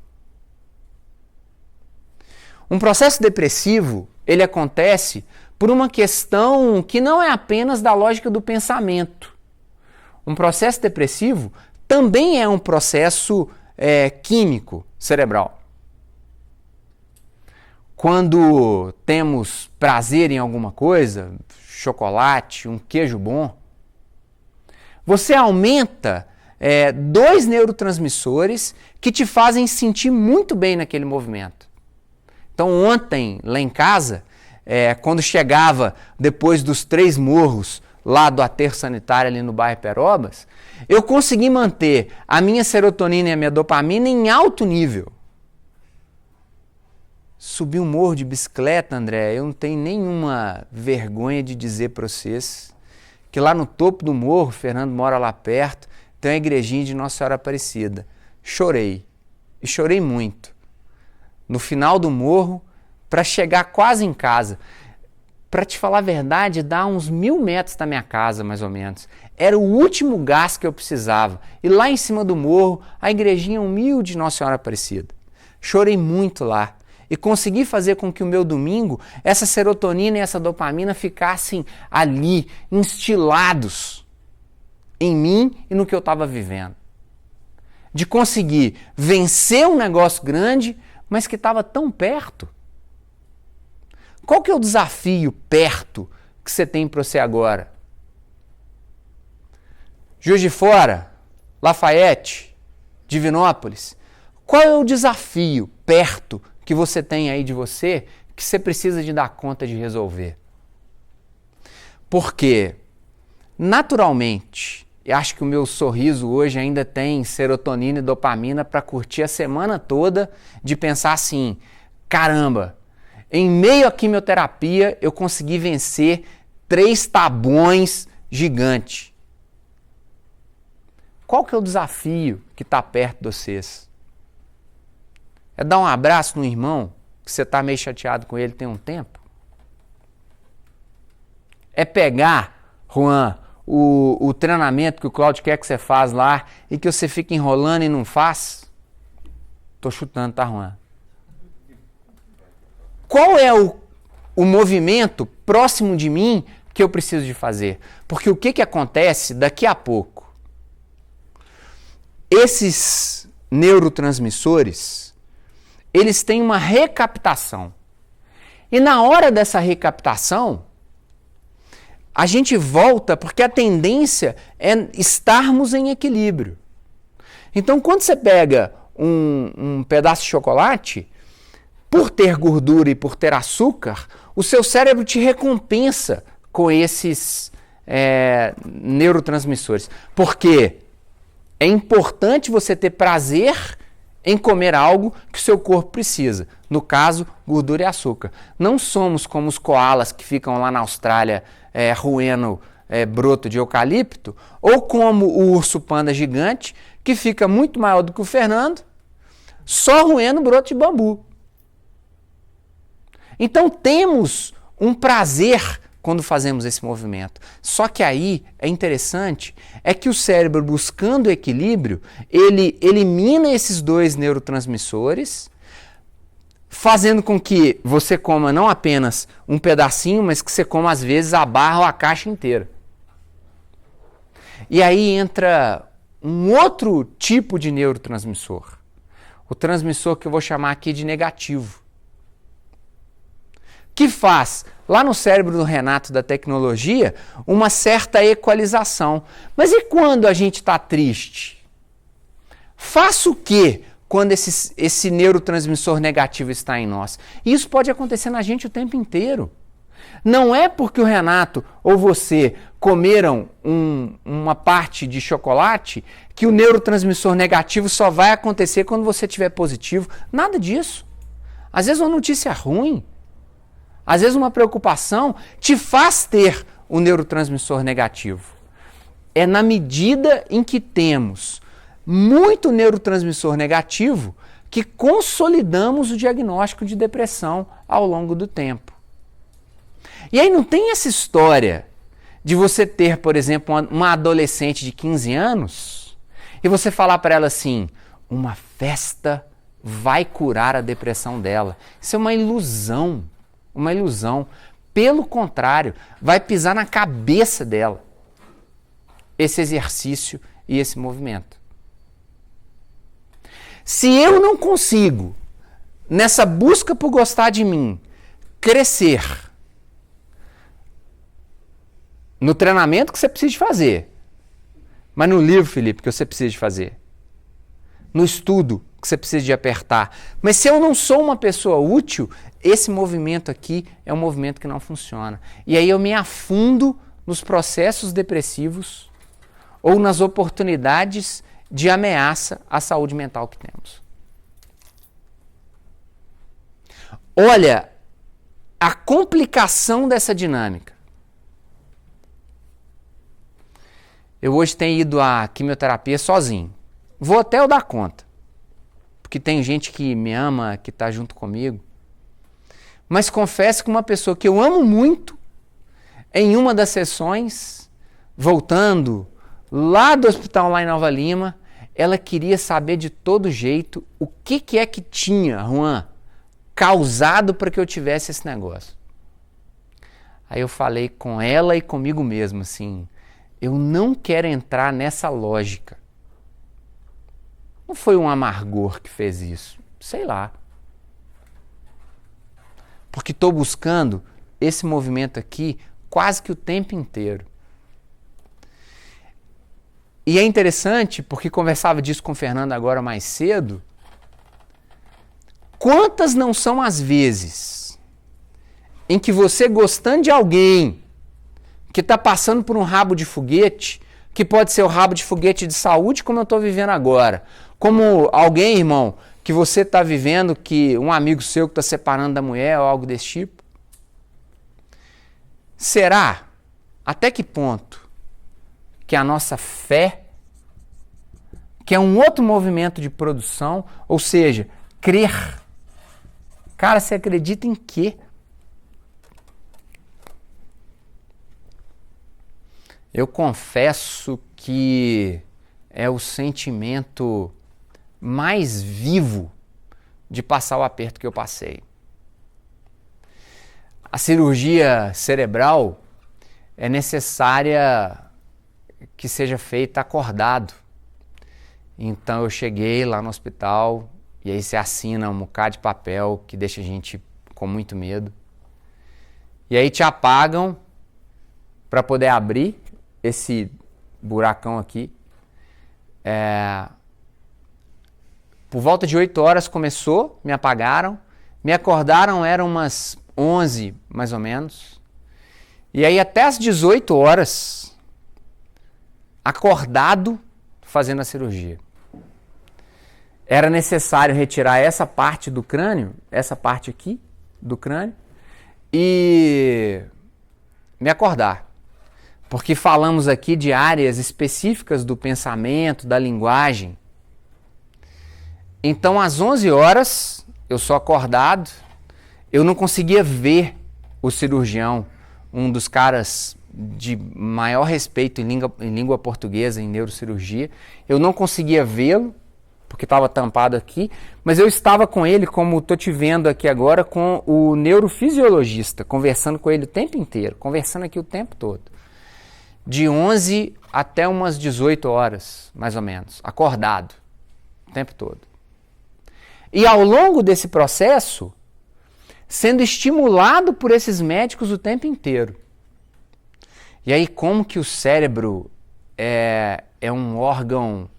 Um processo depressivo, ele acontece por uma questão que não é apenas da lógica do pensamento. Um processo depressivo também é um processo químico cerebral. Quando temos prazer em alguma coisa, chocolate, um queijo bom, você aumenta dois neurotransmissores que te fazem sentir muito bem naquele movimento. Então ontem, lá em casa, quando chegava depois dos 3 morros lá do aterro sanitário ali no bairro Perobas, eu consegui manter a minha serotonina e a minha dopamina em alto nível. Subir um morro de bicicleta, André, eu não tenho nenhuma vergonha de dizer para vocês que lá no topo do morro, Fernando mora lá perto, tem a igrejinha de Nossa Senhora Aparecida. Chorei, e chorei muito. No final do morro, para chegar quase em casa. Para te falar a verdade, dá uns 1000 metros da minha casa, mais ou menos. Era o último gás que eu precisava. E lá em cima do morro, a igrejinha humilde de Nossa Senhora Aparecida. Chorei muito lá. E consegui fazer com que o meu domingo, essa serotonina e essa dopamina ficassem ali, instilados em mim e no que eu estava vivendo. De conseguir vencer um negócio grande, mas que estava tão perto. Qual que é o desafio perto que você tem para você agora? Juiz de Fora, Lafayette, Divinópolis. Qual é o desafio perto que você tem aí de você que você precisa de dar conta de resolver? Porque, naturalmente, eu acho que o meu sorriso hoje ainda tem serotonina e dopamina para curtir a semana toda de pensar assim, caramba, em meio à quimioterapia eu consegui vencer 3 tabões gigantes. Qual que é o desafio que está perto de vocês? É dar um abraço no irmão que você está meio chateado com ele tem um tempo? É pegar, Juan, o treinamento que o Cláudio quer que você faz lá e que você fica enrolando e não faz? Tô chutando, tá, Juan? Qual é o movimento próximo de mim que eu preciso de fazer? Porque o que acontece daqui a pouco? Esses neurotransmissores, eles têm uma recaptação. E na hora dessa recaptação, a gente volta porque a tendência é estarmos em equilíbrio. Então, quando você pega um pedaço de chocolate, por ter gordura e por ter açúcar, o seu cérebro te recompensa com esses neurotransmissores. Porque é importante você ter prazer em comer algo que o seu corpo precisa. No caso, gordura e açúcar. Não somos como os koalas que ficam lá na Austrália roendo broto de eucalipto, ou como o urso panda gigante, que fica muito maior do que o Fernando, só roendo broto de bambu. Então temos um prazer quando fazemos esse movimento. Só que aí é interessante, é que o cérebro, buscando equilíbrio, ele elimina esses 2 neurotransmissores, fazendo com que você coma não apenas um pedacinho, mas que você coma às vezes a barra ou a caixa inteira. E aí entra um outro tipo de neurotransmissor. O transmissor que eu vou chamar aqui de negativo. Que faz, lá no cérebro do Renato da tecnologia, uma certa equalização. Mas e quando a gente está triste? Faça o quê quando esse neurotransmissor negativo está em nós? Isso pode acontecer na gente o tempo inteiro. Não é porque o Renato ou você comeram uma parte de chocolate que o neurotransmissor negativo só vai acontecer quando você estiver positivo. Nada disso. Às vezes uma notícia ruim, às vezes uma preocupação te faz ter o neurotransmissor negativo. É na medida em que temos muito neurotransmissor negativo que consolidamos o diagnóstico de depressão ao longo do tempo. E aí não tem essa história de você ter, por exemplo, uma adolescente de 15 anos e você falar para ela assim, uma festa vai curar a depressão dela. Isso é uma ilusão, uma ilusão. Pelo contrário, vai pisar na cabeça dela esse exercício e esse movimento. Se eu não consigo, nessa busca por gostar de mim, crescer no treinamento que você precisa de fazer, mas no livro, Felipe, que você precisa de fazer, no estudo que você precisa de apertar, mas se eu não sou uma pessoa útil, esse movimento aqui é um movimento que não funciona. E aí eu me afundo nos processos depressivos ou nas oportunidades de ameaça à saúde mental que temos. Olha a complicação dessa dinâmica. Eu hoje tenho ido à quimioterapia sozinho. Vou até eu dar conta. Porque tem gente que me ama, que está junto comigo. Mas confesso que uma pessoa que eu amo muito, em uma das sessões, voltando lá do hospital lá em Nova Lima, ela queria saber de todo jeito o que é que tinha, Juan, causado para que eu tivesse esse negócio. Aí eu falei com ela e comigo mesmo assim, eu não quero entrar nessa lógica. Não foi um amargor que fez isso, sei lá. Porque estou buscando esse movimento aqui quase que o tempo inteiro. E é interessante, porque conversava disso com o Fernando agora mais cedo, quantas não são as vezes em que você gostando de alguém que está passando por um rabo de foguete, que pode ser o rabo de foguete de saúde, como eu estou vivendo agora, como alguém, irmão, que você está vivendo, que um amigo seu que está separando da mulher ou algo desse tipo, será? Até que ponto que a nossa fé, que é um outro movimento de produção, ou seja, crer. Cara, você acredita em quê? Eu confesso que é o sentimento mais vivo de passar o aperto que eu passei. A cirurgia cerebral é necessária que seja feita acordado. Então eu cheguei lá no hospital e aí você assina um bocado de papel que deixa a gente com muito medo. E aí te apagam para poder abrir esse buracão aqui. Por volta de 8 horas começou, me apagaram, me acordaram, eram umas 11 mais ou menos. E aí até as 18 horas, acordado, fazendo a cirurgia. Era necessário retirar essa parte do crânio, essa parte aqui do crânio, e me acordar. Porque falamos aqui de áreas específicas do pensamento, da linguagem. Então, às 11 horas, eu sou acordado, eu não conseguia ver o cirurgião, um dos caras de maior respeito em língua portuguesa, em neurocirurgia. Eu não conseguia vê-lo, porque estava tampado aqui, mas eu estava com ele, como estou te vendo aqui agora, com o neurofisiologista, conversando com ele o tempo inteiro, conversando aqui o tempo todo. De 11 até umas 18 horas, mais ou menos, acordado, o tempo todo. E ao longo desse processo, sendo estimulado por esses médicos o tempo inteiro. E aí, como que o cérebro é um órgão...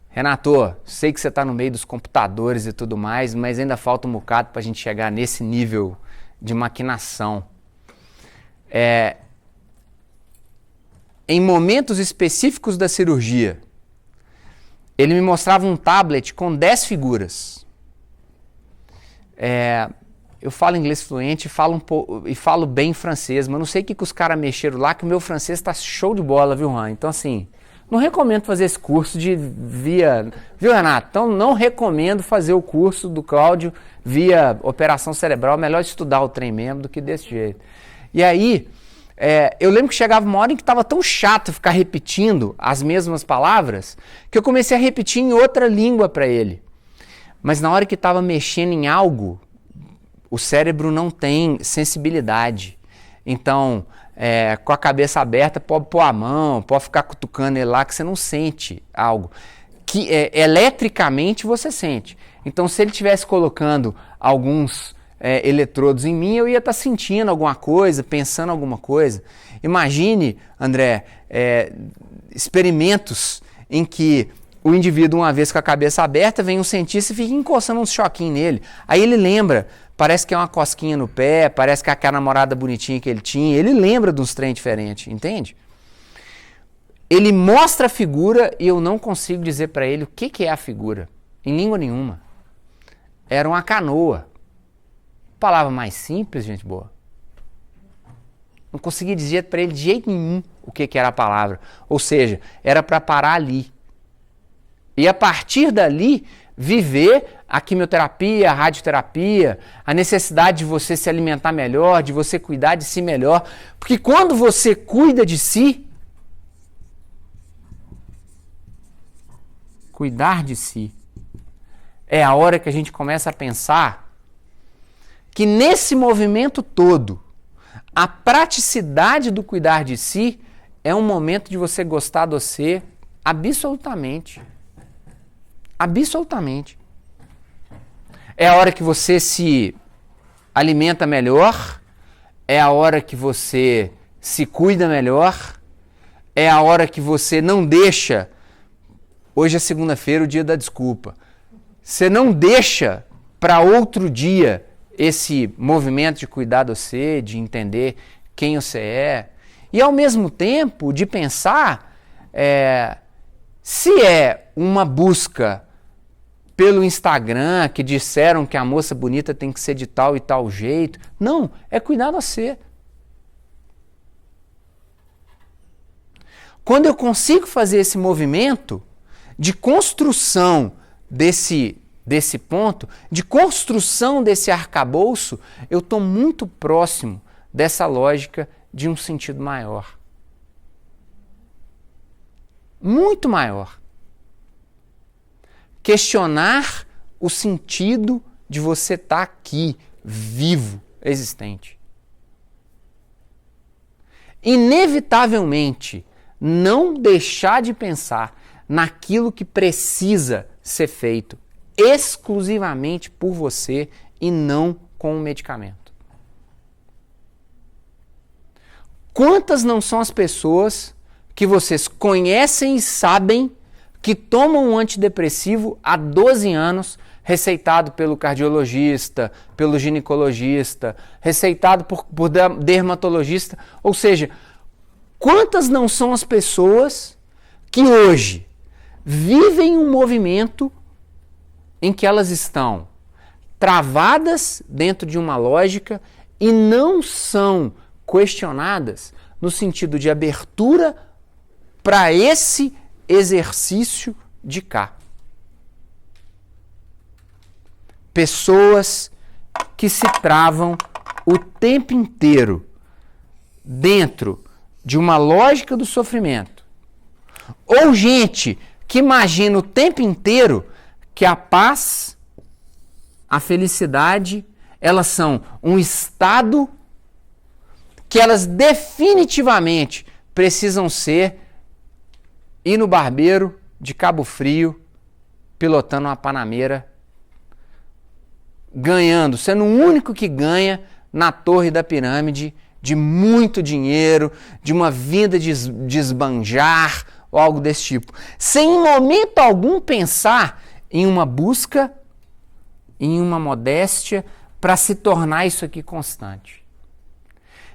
Renato, sei que você está no meio dos computadores e tudo mais, mas ainda falta um bocado para a gente chegar nesse nível de maquinação. Em momentos específicos da cirurgia, ele me mostrava um tablet com 10 figuras. Eu falo inglês fluente e falo bem francês, mas não sei o que os caras mexeram lá, que o meu francês tá show de bola, viu, Juan? Então, assim, não recomendo fazer esse curso Viu, Renato? Então, não recomendo fazer o curso do Cláudio via operação cerebral. É melhor estudar o trem mesmo do que desse jeito. E aí, eu lembro que chegava uma hora em que estava tão chato ficar repetindo as mesmas palavras, que eu comecei a repetir em outra língua para ele. Mas na hora que estava mexendo em algo, o cérebro não tem sensibilidade. Então, com a cabeça aberta, pode pôr a mão, pode ficar cutucando ele lá, que você não sente algo. Que eletricamente você sente. Então, se ele estivesse colocando alguns eletrodos em mim, eu ia estar sentindo alguma coisa, pensando alguma coisa. Imagine, André, experimentos em que o indivíduo, uma vez com a cabeça aberta, vem um cientista e fica encostando uns choquinhos nele. Aí ele lembra, parece que é uma cosquinha no pé, parece que é aquela namorada bonitinha que ele tinha, ele lembra de uns trem diferentes, entende? Ele mostra a figura e eu não consigo dizer para ele o que é a figura, em língua nenhuma. Era uma canoa. Palavra mais simples, gente boa. Não consegui dizer para ele de jeito nenhum o que era a palavra. Ou seja, era para parar ali. E a partir dali, viver a quimioterapia, a radioterapia, a necessidade de você se alimentar melhor, de você cuidar de si melhor. Porque quando você cuida de si, cuidar de si, é a hora que a gente começa a pensar que nesse movimento todo, a praticidade do cuidar de si é um momento de você gostar de você absolutamente. Absolutamente. É a hora que você se alimenta melhor, é a hora que você se cuida melhor, é a hora que você não deixa. Hoje é segunda-feira, o dia da desculpa. Você não deixa para outro dia esse movimento de cuidar de você, de entender quem você é. E ao mesmo tempo de pensar se é uma busca pelo Instagram, que disseram que a moça bonita tem que ser de tal e tal jeito. Não, é cuidar de você. Quando eu consigo fazer esse movimento de construção desse ponto, de construção desse arcabouço, eu estou muito próximo dessa lógica de um sentido maior. Muito maior. Questionar o sentido de você estar aqui, vivo, existente. Inevitavelmente, não deixar de pensar naquilo que precisa ser feito exclusivamente por você e não com o medicamento. Quantas não são as pessoas que vocês conhecem e sabem que tomam um antidepressivo há 12 anos, receitado pelo cardiologista, pelo ginecologista, receitado por dermatologista, ou seja, quantas não são as pessoas que hoje vivem um movimento em que elas estão travadas dentro de uma lógica e não são questionadas no sentido de abertura para esse exercício de cá. Pessoas que se travam o tempo inteiro dentro de uma lógica do sofrimento. Ou gente que imagina o tempo inteiro que a paz, a felicidade, elas são um estado que elas definitivamente precisam ser ir no barbeiro de Cabo Frio, pilotando uma Panameira, ganhando, sendo o único que ganha na Torre da Pirâmide, de muito dinheiro, de uma vida de esbanjar, ou algo desse tipo. Sem em momento algum pensar em uma busca, em uma modéstia, para se tornar isso aqui constante.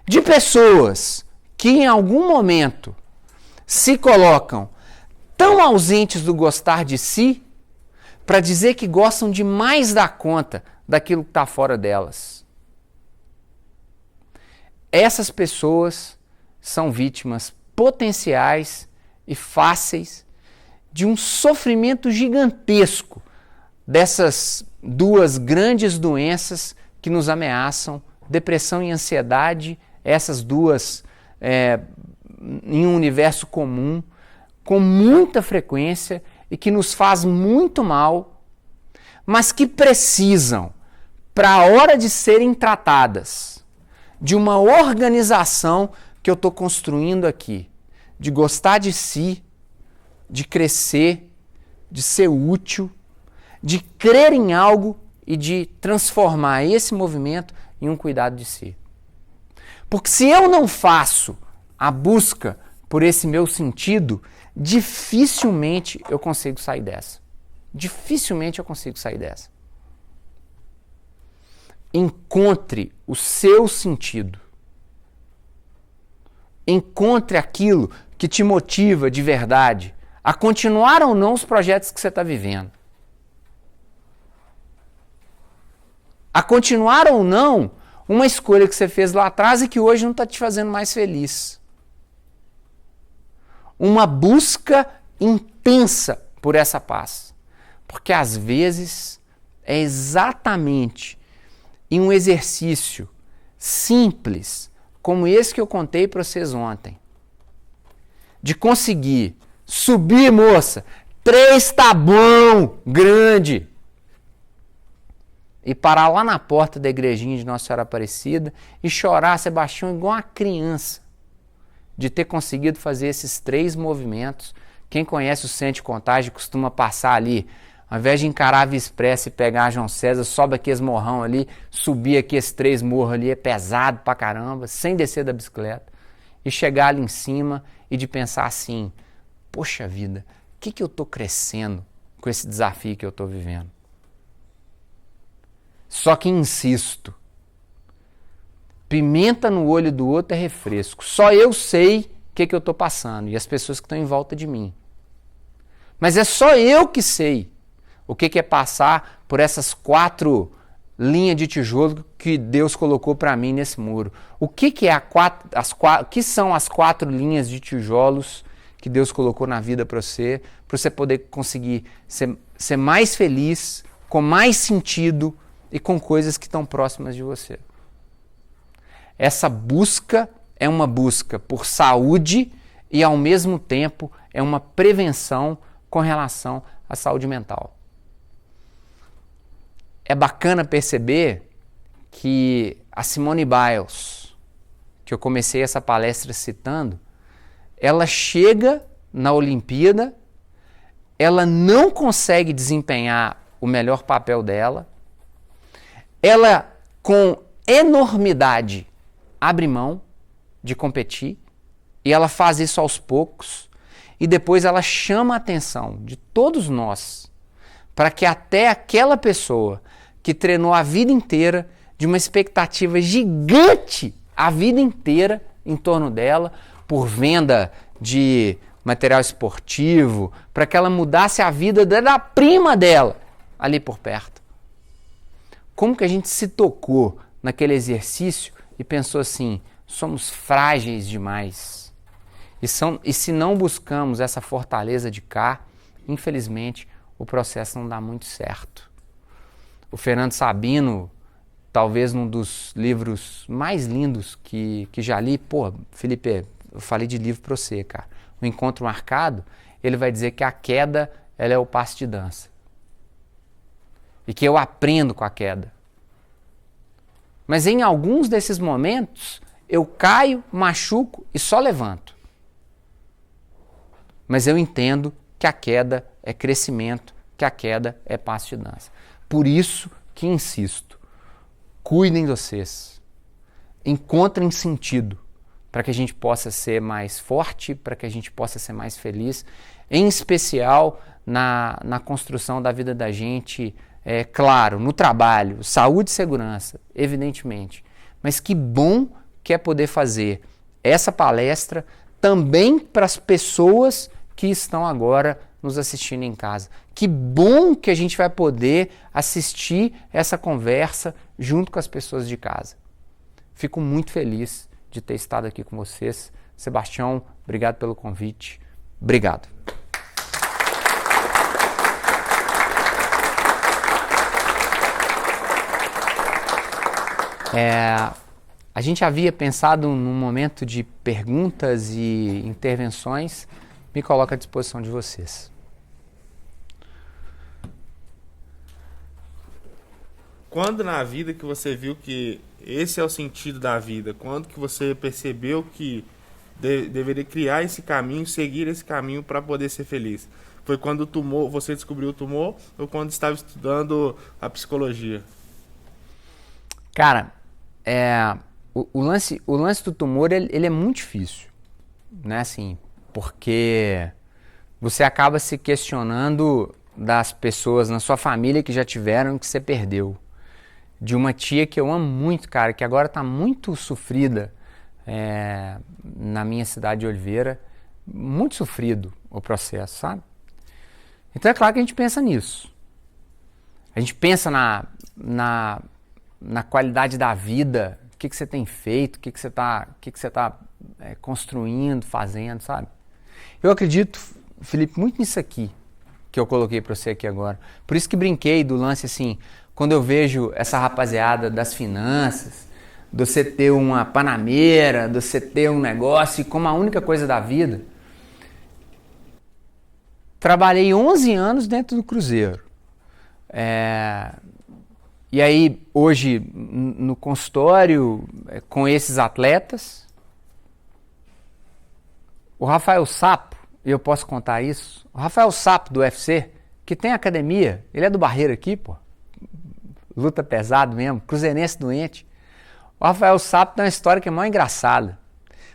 De pessoas que em algum momento se colocam tão ausentes do gostar de si, para dizer que gostam demais da conta daquilo que está fora delas. Essas pessoas são vítimas potenciais e fáceis de um sofrimento gigantesco dessas duas grandes doenças que nos ameaçam, depressão e ansiedade, essas duas em um universo comum, com muita frequência e que nos faz muito mal, mas que precisam, para a hora de serem tratadas, de uma organização que eu estou construindo aqui, de gostar de si, de crescer, de ser útil, de crer em algo e de transformar esse movimento em um cuidado de si. Porque se eu não faço a busca por esse meu sentido, dificilmente eu consigo sair dessa. Dificilmente eu consigo sair dessa. Encontre o seu sentido. Encontre aquilo que te motiva de verdade a continuar ou não os projetos que você está vivendo. A continuar ou não uma escolha que você fez lá atrás e que hoje não está te fazendo mais feliz. Uma busca intensa por essa paz. Porque às vezes é exatamente em um exercício simples, como esse que eu contei para vocês ontem, de conseguir subir, moça, 3 tá bom, grande, e parar lá na porta da igrejinha de Nossa Senhora Aparecida e chorar, Sebastião, igual uma criança, de ter conseguido fazer esses 3 movimentos. Quem conhece o Centro de Contagem costuma passar ali, ao invés de encarar a Via Expressa e pegar a João César, sobe aqui esse morrão ali, subir aqui esses 3 morros ali, é pesado pra caramba, sem descer da bicicleta, e chegar ali em cima e de pensar assim, poxa vida, o que eu tô crescendo com esse desafio que eu tô vivendo? Só que insisto, pimenta no olho do outro é refresco. Só eu sei o que eu estou passando e as pessoas que estão em volta de mim. Mas é só eu que sei o que é passar por essas 4 linhas de tijolo que Deus colocou para mim nesse muro. O que são as 4 linhas de tijolos que Deus colocou na vida para você poder conseguir ser mais feliz, com mais sentido, e com coisas que estão próximas de você. Essa busca é uma busca por saúde e, ao mesmo tempo, é uma prevenção com relação à saúde mental. É bacana perceber que a Simone Biles, que eu comecei essa palestra citando, ela chega na Olimpíada, ela não consegue desempenhar o melhor papel dela, ela, com enormidade, abre mão de competir e ela faz isso aos poucos e depois ela chama a atenção de todos nós para que até aquela pessoa que treinou a vida inteira, de uma expectativa gigante a vida inteira em torno dela, por venda de material esportivo, para que ela mudasse a vida da prima dela ali por perto. Como que a gente se tocou naquele exercício e pensou assim, somos frágeis demais. E se não buscamos essa fortaleza de cá, infelizmente, o processo não dá muito certo. O Fernando Sabino, talvez num dos livros mais lindos que já li, Felipe, eu falei de livro para você, cara. O Encontro Marcado, ele vai dizer que a queda, ela é o passo de dança. E que eu aprendo com a queda. Mas em alguns desses momentos, eu caio, machuco e só levanto. Mas eu entendo que a queda é crescimento, que a queda é passo de dança. Por isso que insisto, cuidem de vocês, encontrem sentido para que a gente possa ser mais forte, para que a gente possa ser mais feliz, em especial na construção da vida da gente, claro, no trabalho, saúde e segurança, evidentemente. Mas que bom que é poder fazer essa palestra também para as pessoas que estão agora nos assistindo em casa. Que bom que a gente vai poder assistir essa conversa junto com as pessoas de casa. Fico muito feliz de ter estado aqui com vocês. Sebastião, obrigado pelo convite. Obrigado. A gente havia pensado num momento de perguntas e intervenções. Me coloco à disposição de vocês. Quando na vida que você viu que esse é o sentido da vida? Quando que você percebeu que deveria criar esse caminho, seguir esse caminho para poder ser feliz? Foi quando o tumor, você descobriu o tumor ou quando estava estudando a psicologia? Cara, o lance do tumor ele é muito difícil, né? Assim, porque você acaba se questionando das pessoas na sua família que já tiveram, que você perdeu. De uma tia que eu amo muito, cara, que agora tá muito sofrida na minha cidade de Oliveira. Muito sofrido o processo, sabe? Então é claro que a gente pensa nisso. A gente pensa na qualidade da vida, o que você tem feito, o que você tá construindo, fazendo, sabe? Eu acredito, Felipe, muito nisso aqui que eu coloquei para você aqui agora. Por isso que brinquei do lance assim, quando eu vejo essa rapaziada das finanças, de você ter uma panameira, de você ter um negócio e como a única coisa da vida. Trabalhei 11 anos dentro do Cruzeiro. E aí, hoje, no consultório, com esses atletas, o Rafael Sapo, e eu posso contar isso, o Rafael Sapo do UFC, que tem academia, ele é do Barreiro aqui, pô, luta pesado mesmo, cruzeirense doente. O Rafael Sapo tem uma história que é mó engraçada.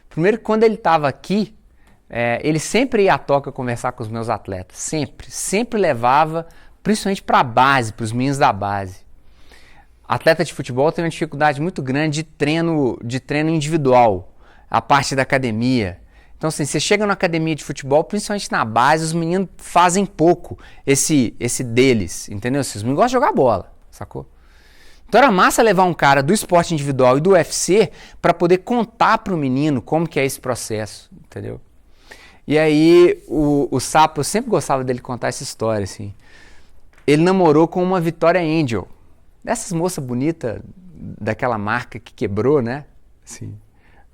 Primeiro, quando ele estava aqui, ele sempre ia à toca conversar com os meus atletas, sempre levava, principalmente para a base, para os meninos da base. Atleta de futebol tem uma dificuldade muito grande de treino individual, a parte da academia. Então, assim, você chega na academia de futebol, principalmente na base, os meninos fazem pouco esse deles, entendeu? Os meninos gostam de jogar bola, sacou? Então era massa levar um cara do esporte individual e do UFC para poder contar pro menino como que é esse processo, entendeu? E aí o Sapo, eu sempre gostava dele contar essa história, assim. Ele namorou com uma Victoria Angel, dessas moças bonitas daquela marca que quebrou, né? Assim,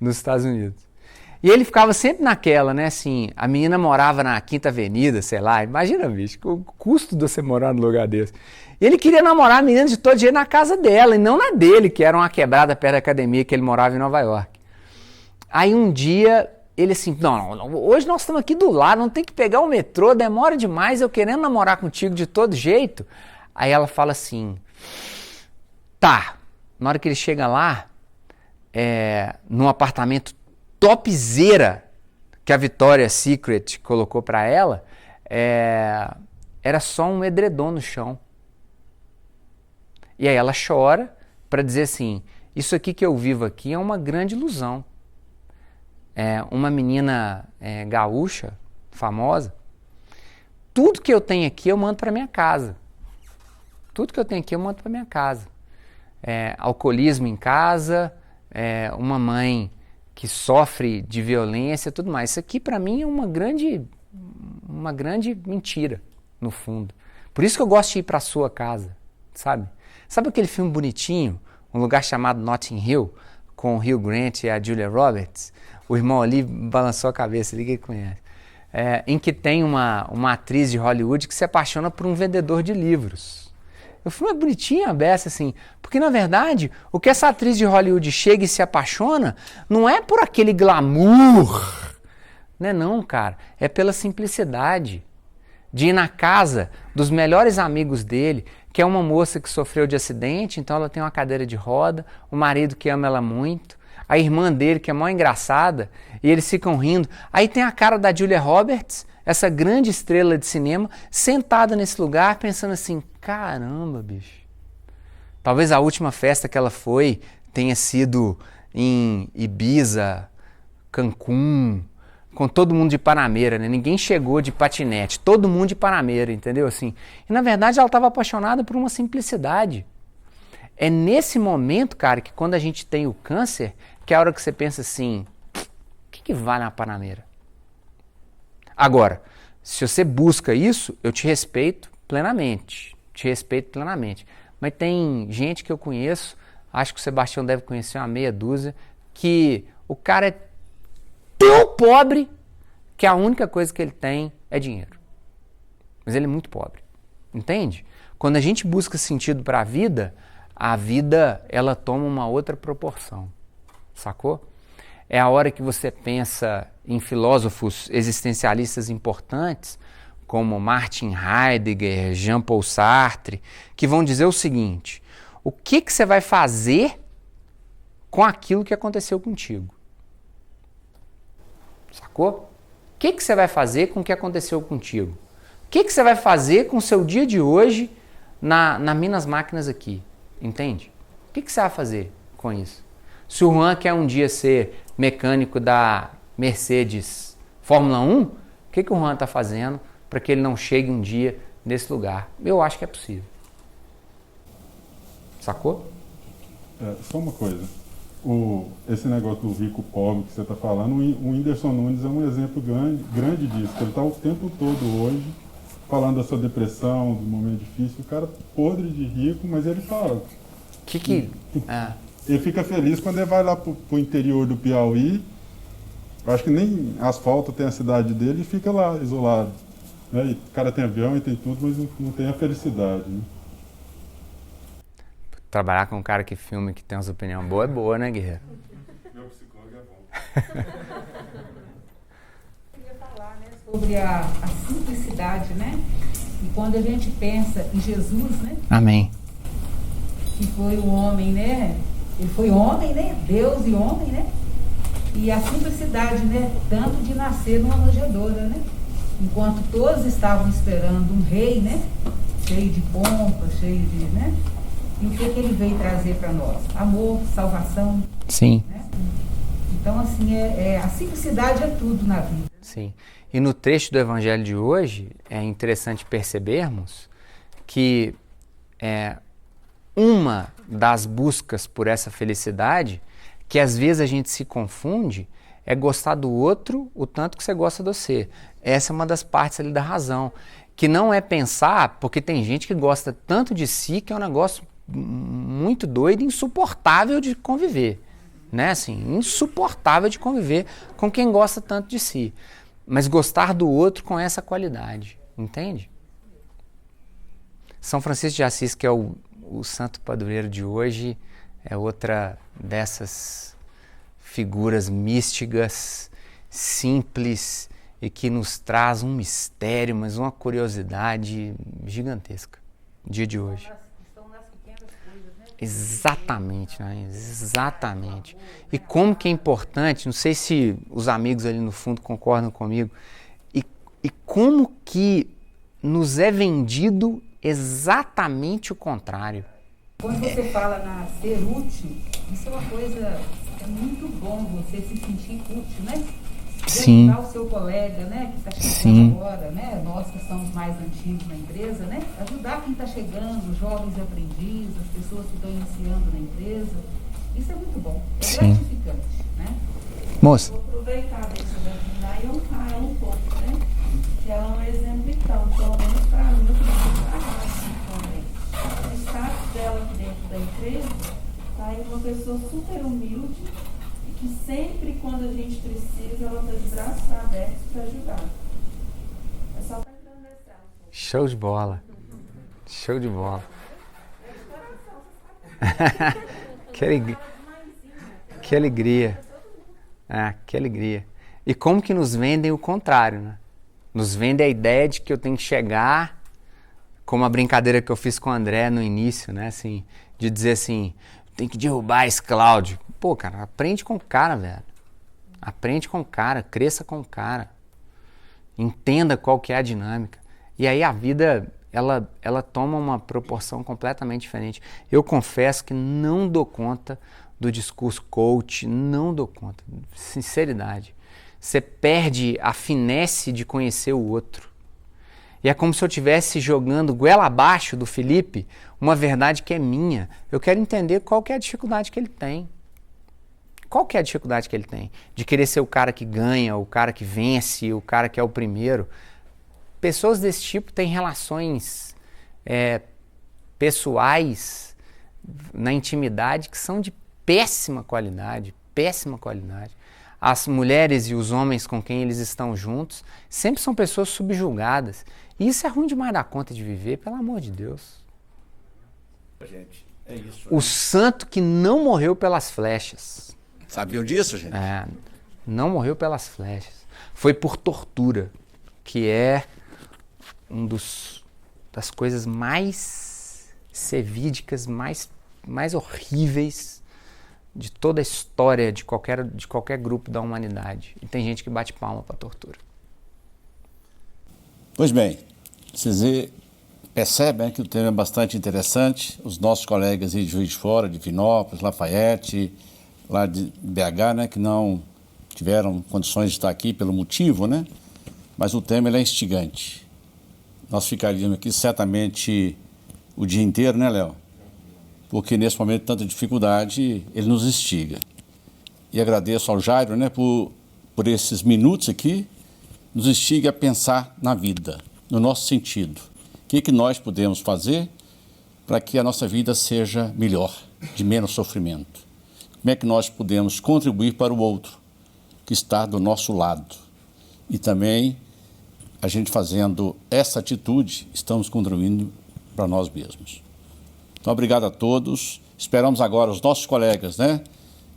nos Estados Unidos. E ele ficava sempre naquela, né? Assim, a menina morava na Quinta Avenida, sei lá. Imagina, bicho, o custo de você morar num lugar desse. E ele queria namorar a menina de todo jeito na casa dela, e não na dele, que era uma quebrada perto da academia que ele morava em Nova York. Aí um dia, ele assim, não, hoje nós estamos aqui do lado, não tem que pegar o metrô, demora demais, eu querendo namorar contigo de todo jeito. Aí ela fala assim, tá, na hora que ele chega lá, num apartamento topzera que a Victoria's Secret colocou para ela, era só um edredom no chão. E aí ela chora para dizer assim, isso aqui que eu vivo aqui é uma grande ilusão. Uma menina gaúcha, famosa, tudo que eu tenho aqui eu mando para minha casa. Tudo que eu tenho aqui eu mando para minha casa. Alcoolismo em casa, uma mãe que sofre de violência e tudo mais. Isso aqui para mim é uma grande mentira, no fundo. Por isso que eu gosto de ir para a sua casa, sabe? Sabe aquele filme bonitinho, Um Lugar Chamado Notting Hill, com o Hugh Grant e a Julia Roberts? O irmão ali balançou a cabeça, ninguém conhece. Em que tem uma atriz de Hollywood que se apaixona por um vendedor de livros. O filme é bonitinho, a beça, assim, porque na verdade, o que essa atriz de Hollywood chega e se apaixona não é por aquele glamour, não, cara, é pela simplicidade de ir na casa dos melhores amigos dele, que é uma moça que sofreu de acidente, então ela tem uma cadeira de roda, o marido que ama ela muito, a irmã dele que é mó engraçada, e eles ficam rindo. Aí tem a cara da Julia Roberts, essa grande estrela de cinema, sentada nesse lugar pensando assim, caramba, bicho. Talvez a última festa que ela foi tenha sido em Ibiza, Cancún, com todo mundo de Panameira, né? Ninguém chegou de patinete, todo mundo de Panameira, entendeu? Assim, e na verdade ela estava apaixonada por uma simplicidade. É nesse momento, cara, que quando a gente tem o câncer, que é a hora que você pensa assim, o que vale a Panameira? Agora, se você busca isso, eu te respeito plenamente, mas tem gente que eu conheço, acho que o Sebastião deve conhecer uma meia dúzia, que o cara é tão pobre que a única coisa que ele tem é dinheiro. Mas ele é muito pobre, entende? Quando a gente busca sentido para a vida ela toma uma outra proporção, sacou? É a hora que você pensa em filósofos existencialistas importantes, como Martin Heidegger, Jean-Paul Sartre, que vão dizer o seguinte: o que você vai fazer com aquilo que aconteceu contigo? Sacou? O que você vai fazer com o que aconteceu contigo? O que você vai fazer com o seu dia de hoje na Minas Máquinas aqui? Entende? O que você vai fazer com isso? Se o Juan quer um dia ser mecânico da Mercedes Fórmula 1, o que o Juan está fazendo para que ele não chegue um dia nesse lugar? Eu acho que é possível. Sacou? Só uma coisa. Esse negócio do rico pobre que você está falando, o Whindersson Nunes é um exemplo grande disso. Ele está o tempo todo hoje falando da sua depressão, do momento difícil. O cara podre de rico, mas ele fala. Ele fica feliz quando ele vai lá pro interior do Piauí. Eu acho que nem asfalto tem a cidade dele e fica lá, isolado. Né? E o cara tem avião e tem tudo, mas não tem a felicidade. Né? Trabalhar com um cara que filma e que tem umas opiniões boas é boa, né, Guerreiro? Meu psicólogo é bom. Eu queria falar, né, sobre a simplicidade, né? E quando a gente pensa em Jesus, né? Amém. Que foi um homem, né? Ele foi homem, né? Deus e homem, né? E a simplicidade, né? Tanto de nascer numa manjedoura, né? Enquanto todos estavam esperando um rei, né? Cheio de pompa, cheio de, né? E o que ele veio trazer para nós? Amor, salvação. Sim. Né? Então, assim, a simplicidade é tudo na vida. Sim. E no trecho do Evangelho de hoje, é interessante percebermos que uma das buscas por essa felicidade, que às vezes a gente se confunde, é gostar do outro o tanto que você gosta de você. Essa é uma das partes ali da razão. Que não é pensar, porque tem gente que gosta tanto de si que é um negócio muito doido e insuportável de conviver, né? Assim, insuportável de conviver com quem gosta tanto de si, mas gostar do outro com essa qualidade, entende? São Francisco de Assis, que é o santo padroeiro de hoje, é outra dessas figuras místicas, simples e que nos traz um mistério, mas uma curiosidade gigantesca, dia de hoje. Exatamente, né? Exatamente. E como que é importante, não sei se os amigos ali no fundo concordam comigo, e como que nos é vendido exatamente o contrário. Quando você fala na ser útil, isso é uma coisa, é muito bom você se sentir útil, né? Sim. Ajudar o seu colega, né, que está chegando Sim. agora, né, nós que somos mais antigos na empresa, né, ajudar quem está chegando, os jovens aprendizes, as pessoas que estão iniciando na empresa, isso é muito bom, é Sim. gratificante, né? Moça. Vou aproveitar deixa da Dina e honrar ela um pouco, né? Que ela é um exemplo, então, pelo menos para mim, eu preciso falar assim também. O status dela aqui dentro da empresa tá aí uma pessoa super humilde e que sempre, quando a gente precisa, ela está de braços abertos para ajudar. É só para engrandecer um pouco. Show de bola. Show de bola. Que alegria. Que alegria. E como que nos vendem o contrário, né? Nos vendem a ideia de que eu tenho que chegar, como a brincadeira que eu fiz com o André no início, né? Assim, de dizer assim, tem que derrubar esse Cláudio. Pô, cara, aprende com o cara, velho. Aprende com o cara, cresça com o cara. Entenda qual que é a dinâmica. E aí a vida, ela toma uma proporção completamente diferente. Eu confesso que não dou conta do discurso coach, não dou conta. Sinceridade. você perde a finesse de conhecer o outro. E é como se eu estivesse jogando goela abaixo do Felipe uma verdade que é minha. Eu quero entender qual que é a dificuldade que ele tem. Qual que é a dificuldade que ele tem? De querer ser o cara que ganha, o cara que vence, o cara que é o primeiro. Pessoas desse tipo têm relações pessoais na intimidade que são de péssima qualidade, péssima qualidade. As mulheres e os homens com quem eles estão juntos sempre são pessoas subjugadas. E isso é ruim demais da conta de viver, pelo amor de Deus. Gente, é isso. O santo que não morreu pelas flechas. Sabiam disso, gente? Não morreu pelas flechas. Foi por tortura, que é das coisas mais sevídicas, mais horríveis de toda a história de qualquer grupo da humanidade. E tem gente que bate palma para tortura. Pois bem, vocês percebem que o tema é bastante interessante. Os nossos colegas de Juiz de Fora, de Vinópolis, Lafayette, lá de BH, né, que não tiveram condições de estar aqui pelo motivo, né? Mas o tema ele é instigante. Nós ficaríamos aqui certamente o dia inteiro, né, Léo? Porque nesse momento de tanta dificuldade, ele nos instiga. E agradeço ao Jairo, né, por esses minutos aqui, nos instiga a pensar na vida, no nosso sentido. O que nós podemos fazer para que a nossa vida seja melhor, de menos sofrimento? Como é que nós podemos contribuir para o outro que está do nosso lado? E também, a gente fazendo essa atitude, estamos contribuindo para nós mesmos. Então, obrigado a todos. Esperamos agora os nossos colegas, né,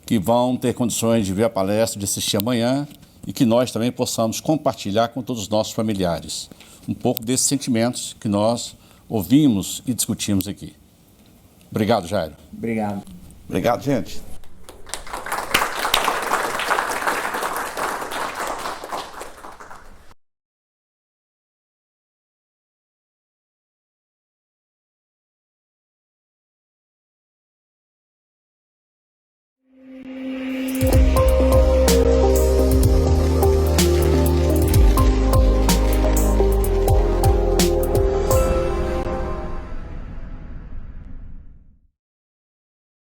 que vão ter condições de ver a palestra, de assistir amanhã, e que nós também possamos compartilhar com todos os nossos familiares um pouco desses sentimentos que nós ouvimos e discutimos aqui. Obrigado, Jairo. Obrigado. Obrigado, gente.